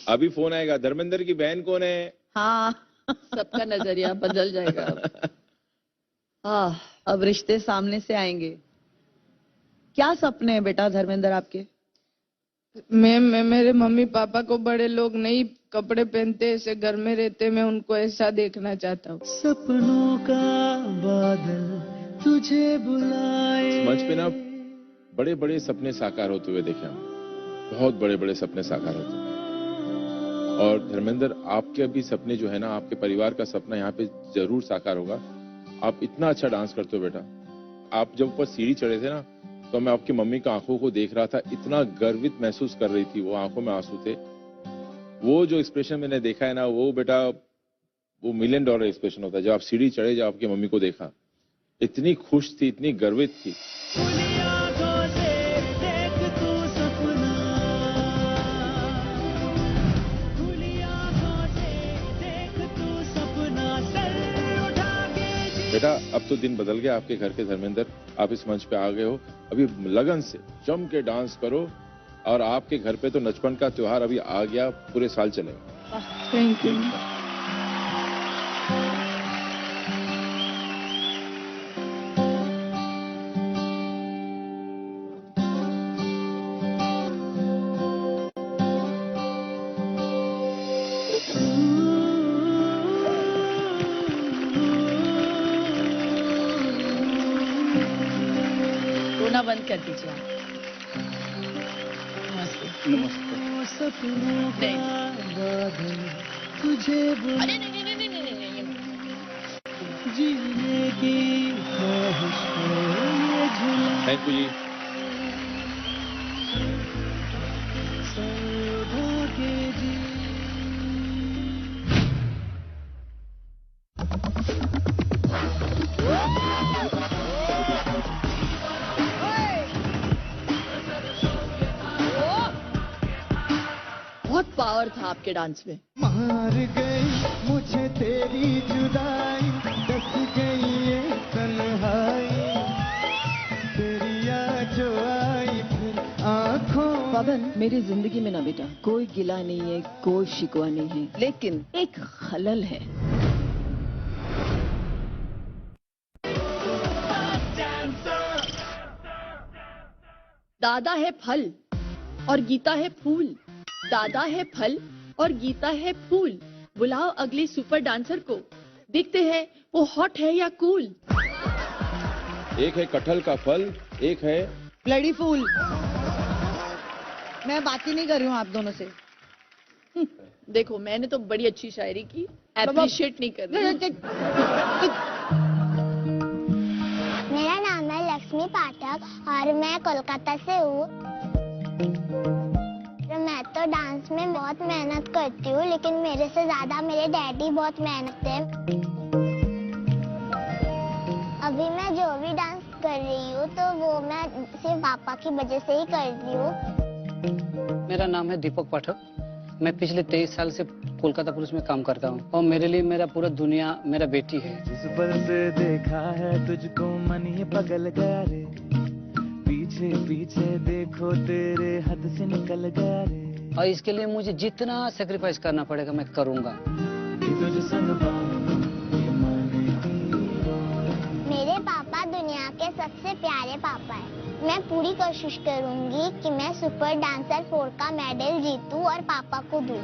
अभी फोन आएगा, धर्मेंद्र की बहन कौन है? हाँ, सबका नजरिया बदल जाएगा अब। अब रिश्ते सामने से आएंगे। क्या सपने हैं बेटा धर्मेंद्र आपके? मैं मेरे मम्मी पापा को बड़े लोग नहीं कपड़े पहनते ऐसे घर में रहते, मैं उनको ऐसा देखना चाहता हूँ। सपनों का बादल तुझे बुलाए। मंच पे ना बड़े बड़े सपने साकार होते हुए देखे हम, बहुत बड़े बड़े सपने साकार होते हैं। और धर्मेंद्र, आपके भी सपने जो है ना, आपके परिवार का सपना यहाँ पे जरूर साकार होगा। आप इतना अच्छा डांस करते हो बेटा। आप जब ऊपर सीढ़ी चढ़े थे ना, तो मैं आपकी मम्मी की आंखों को देख रहा था, इतना गर्वित महसूस कर रही थी, वो आंखों में आंसू थे। वो जो एक्सप्रेशन मैंने देखा है ना, वो बेटा वो $1 मिलियन एक्सप्रेशन होता है। जब आप सीढ़ी चढ़े, जब आपकी मम्मी को देखा, इतनी खुश थी, इतनी गर्वित थी। बेटा अब तो दिन बदल गया आपके घर के धर्मेंद्र, आप इस मंच पे आ गए हो। अभी लगन से जम के डांस करो, और आपके घर पे तो नचपन का त्योहार अभी आ गया, पूरे साल चलेगा। Thank you. रोना बंद कर दीजिए आप। नमस्ते। सपनों का बादल तुझे अरे नहीं। जीने की ख्वाहिश है ये झूला। थैंक यू जी। सौभाग्य जी। बहुत पावर था आपके डांस में। मार गई मुझे तेरी जुदाई, दस गई ये तन्हाई, तेरी याद जो आई फिर आंखों। पवन, मेरी जिंदगी में ना बेटा कोई गिला नहीं है, कोई शिकवा नहीं है, लेकिन एक खलल है। दादा है फल और गीता है फूल, दादा है फल और गीता है फूल। बुलाओ अगले सुपर डांसर को, देखते हैं वो हॉट है या कूल। एक है कटहल का फल, एक है ब्लडी फूल। मैं बात ही नहीं कर रही हूँ आप दोनों से। देखो मैंने तो बड़ी अच्छी शायरी की, अप्रिशिएट नहीं कर रही। मेरा नाम है लक्ष्मी पाठक और मैं कोलकाता से हूँ। मैं तो डांस में बहुत मेहनत करती हूँ, लेकिन मेरे से ज्यादा मेरे डैडी बहुत मेहनत है। अभी मैं जो भी डांस कर रही हूँ तो वो मैं सिर्फ पापा की वजह से ही कर रही हूँ। मेरा नाम है दीपक पाठक। मैं पिछले 23 साल से कोलकाता पुलिस में काम करता हूँ, और मेरे लिए मेरा पूरा दुनिया मेरा बेटी है। जिस पल से देखा है तुझको मन ये पगल गया रे, पीछे पीछे देखो तेरे हद से निकल गया रे। और इसके लिए मुझे जितना सेक्रीफाइस करना पड़ेगा मैं करूँगा। मेरे पापा दुनिया के सबसे प्यारे पापा हैं। मैं पूरी कोशिश करूंगी कि मैं सुपर डांसर 4 का मेडल जीतूं और पापा को दूं।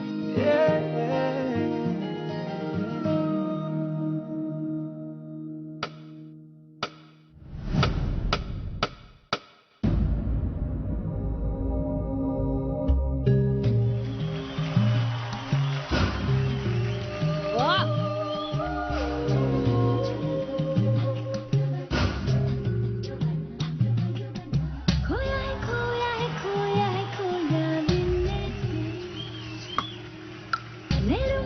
मेरे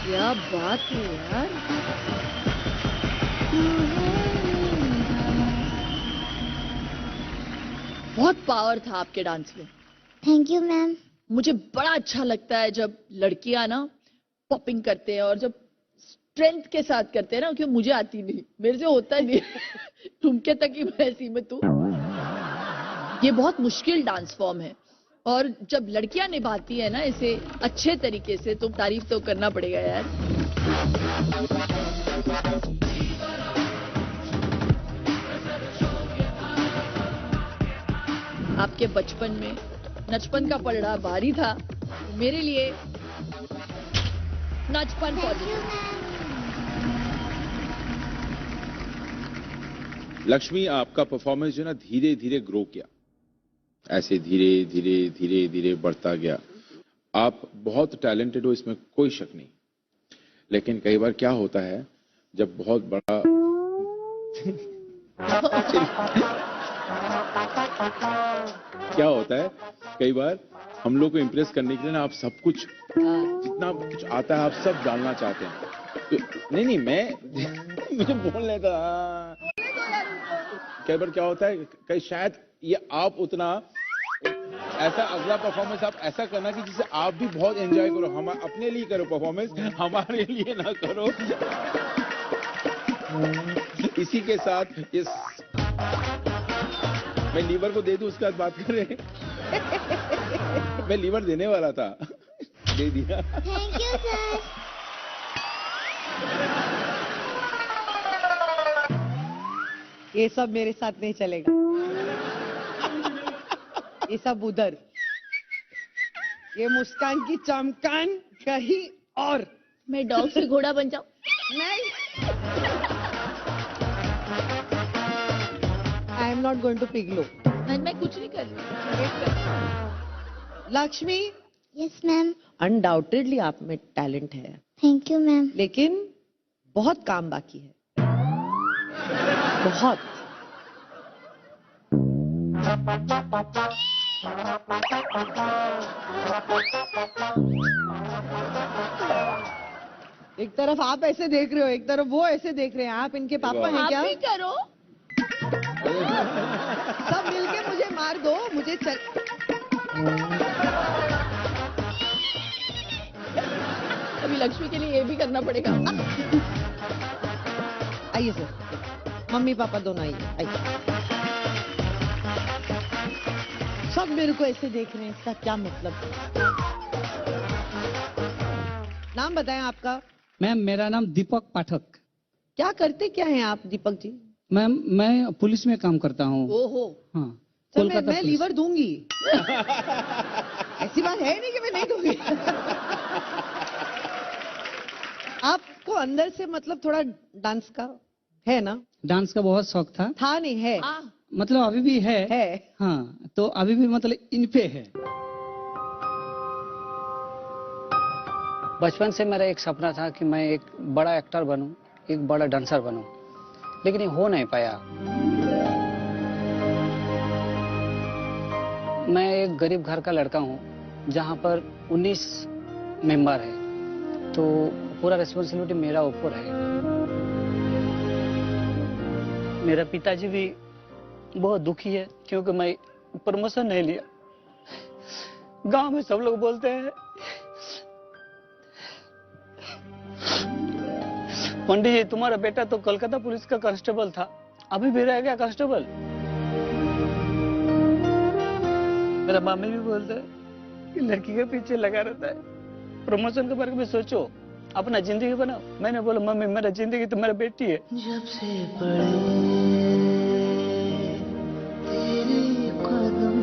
क्या बात है यार। बहुत पावर था आपके डांस में। Thank you ma'am. मुझे बड़ा अच्छा लगता है जब लड़कियां ना पॉपिंग करते हैं और जब स्ट्रेंथ के साथ करते हैं ना, क्योंकि मुझे आती नहीं, मेरे से होता नहीं। ठुमके तक ही मैं सीमित हूँ। ये बहुत मुश्किल डांस फॉर्म है और जब लड़कियां निभाती है ना इसे अच्छे तरीके से तो तारीफ तो करना पड़ेगा यार। आपके बचपन में नचपन का पलड़ा भारी था, मेरे लिए नचपन पॉजिटिव। लक्ष्मी, आपका परफॉर्मेंस जो ना धीरे धीरे ग्रो किया, ऐसे धीरे धीरे धीरे धीरे बढ़ता गया। आप बहुत टैलेंटेड हो, इसमें कोई शक नहीं, लेकिन कई बार क्या होता है जब बहुत बड़ा क्या होता है कई बार हम लोग को इम्प्रेस करने के लिए ना आप सब कुछ जितना कुछ आता है आप सब डालना चाहते हैं। तो नहीं मैं मुझे बोल लेता। कई बार क्या होता है कई शायद ये आप उतना ऐसा अगला परफॉर्मेंस आप ऐसा करना कि जिसे आप भी बहुत एंजॉय करो। हम अपने लिए करो परफॉर्मेंस, हमारे लिए ना करो। इसी के साथ इस मैं लीवर को दे दूं उसके बाद बात करें। मैं लीवर देने वाला था, दे दिया। Thank you sir. ये सब मेरे साथ नहीं चलेगा। ये सब उधर, ये मुस्कान की चमकान कहीं और। मैं डॉग से घोड़ा बन जाऊं? नहीं, I am not going to पिघलो। मैं कुछ नहीं कर रही। लक्ष्मी। Yes ma'am. अनडाउटेडली आप में टैलेंट है। Thank you ma'am. लेकिन बहुत काम बाकी है, बहुत। एक तरफ आप ऐसे देख रहे हो, एक तरफ वो ऐसे देख रहे हैं। आप इनके पापा हैं क्या? आप भी करो। सब मिलके मुझे मार दो, मुझे चल। अभी लक्ष्मी के लिए ये भी करना पड़ेगा। आइए सर, मम्मी पापा दोनों आइए। सब मेरे को ऐसे देख रहे हैं, इसका क्या मतलब? नाम बताएं आपका। मैम मेरा नाम दीपक पाठक। क्या करते क्या हैं आप दीपक जी? मैम मैं पुलिस में काम करता हूँ। ओहो। हाँ, सर कोलकाता मैं पुलिस। लीवर दूंगी। ऐसी बात है नहीं कि मैं नहीं दूंगी। आपको अंदर से मतलब थोड़ा डांस का है ना? डांस का बहुत शौक था नहीं है। मतलब अभी भी है। हाँ, तो अभी भी मतलब इन पे है। बचपन से मेरा एक सपना था कि मैं एक बड़ा एक्टर बनूं, एक बड़ा डांसर बनूं, लेकिन ये हो नहीं पाया। मैं एक गरीब घर का लड़का हूं, जहां पर 19 मेंबर है, तो पूरा रिस्पॉन्सिबिलिटी मेरा ऊपर है। मेरा पिताजी भी बहुत दुखी है क्योंकि मैं प्रमोशन नहीं लिया। गांव में सब लोग बोलते हैं पंडित जी तुम्हारा बेटा तो कोलकाता पुलिस का कांस्टेबल था, अभी भी रह गया कांस्टेबल। मेरा मामी भी बोलते हैं कि लड़की के पीछे लगा रहता है, प्रमोशन के बारे में सोचो, अपना जिंदगी बनाओ। मैंने बोला मम्मी मेरा जिंदगी तो मेरा बेटी है। जब से पड़े तेरे कदम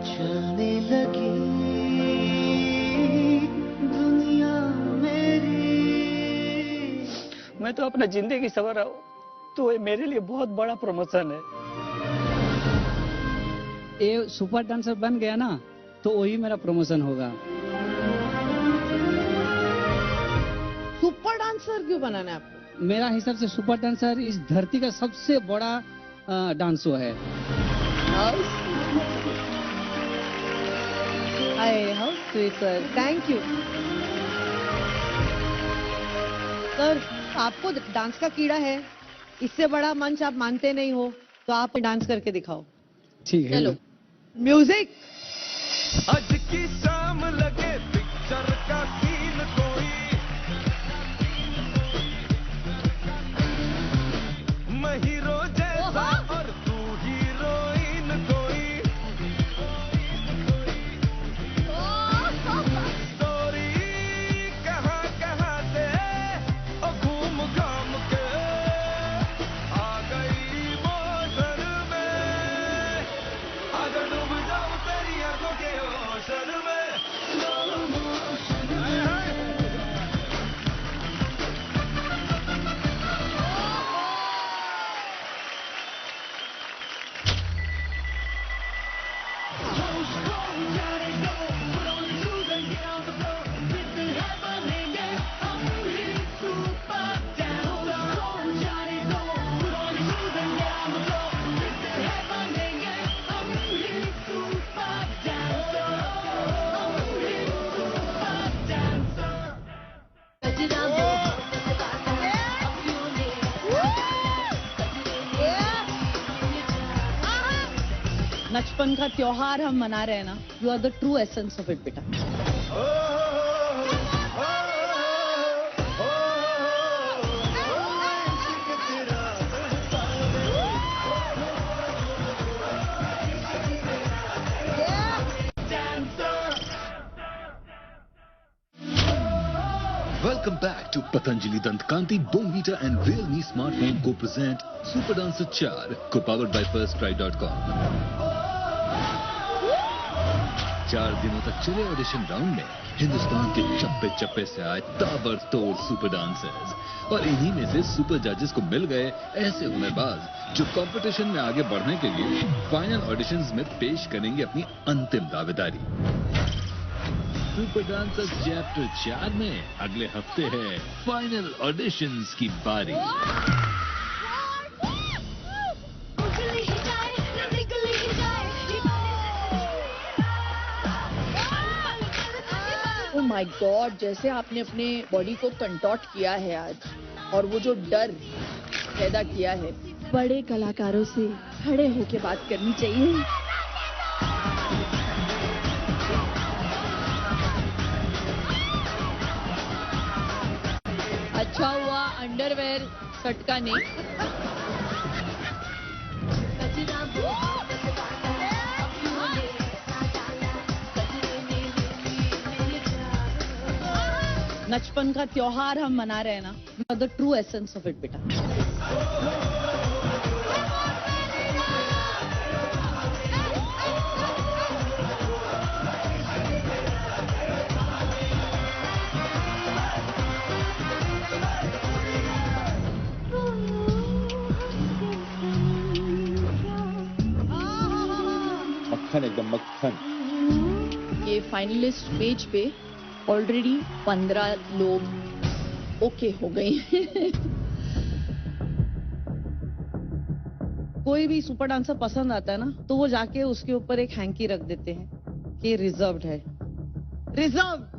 चलने लगी दुनिया मेरी। मैं तो अपना जिंदगी संवारा हूं, तो ये मेरे लिए बहुत बड़ा प्रमोशन है। ये सुपर डांसर बन गया ना, तो वही मेरा प्रमोशन होगा। सुपर डांसर क्यों बनाना है आपको? मेरा हिसाब से सुपर डांसर इस धरती का सबसे बड़ा डांस शो है। How sweet sir, thank you. Sir आपको डांस का कीड़ा है, इससे बड़ा मंच आप मानते नहीं हो तो आप डांस करके दिखाओ। ठीक है। चलो म्यूजिक। आज की शाम लगे पिक्चर का सीन कोई, मैं हीरो जैसा और तू हीरोइन कोई, स्टोरी कहाँ कहाँ से ओ घूम घाम के आ गई मोटर में, अगर डूब जाऊं तेरी आंखों के ओशन में। नचपन का त्योहार हम मना रहे हैं ना, you are the true essence of it बेटा। Welcome back to Patanjali Dantkanti Bombita and Realme Smartphone co-present Super Dancer 4, co-powered by FirstCry.com। 4 दिनों तक चले ऑडिशन राउंड में हिंदुस्तान के चप्पे चप्पे से आए ताबड़तोड़ सुपर डांसर्स, और इन्हीं में से सुपर जजेस को मिल गए ऐसे हुनरबाज जो कंपटीशन में आगे बढ़ने के लिए फाइनल ऑडिशंस में पेश करेंगे अपनी अंतिम दावेदारी। सुपर डांसर चैप्टर 4 में अगले हफ्ते है फाइनल ऑडिशंस की बारी। ओ माय गॉड, जैसे आपने अपने बॉडी को कंटॉर्ट किया है आज, और वो जो डर पैदा किया है, बड़े कलाकारों से खड़े होके बात करनी चाहिए। अच्छा हुआ अंडरवेयर सटका नहीं। नचपन का त्योहार हम मना रहे हैं ना, you are the true essence of it बेटा। मक्खन, एकदम मक्खन। ये फाइनलिस्ट पेज पे ऑलरेडी 15 लोग ओके हो गए हैं। कोई भी सुपर डांसर पसंद आता है ना, तो वो जाके उसके ऊपर एक हैंकी रख देते हैं कि रिजर्व्ड है, रिजर्व।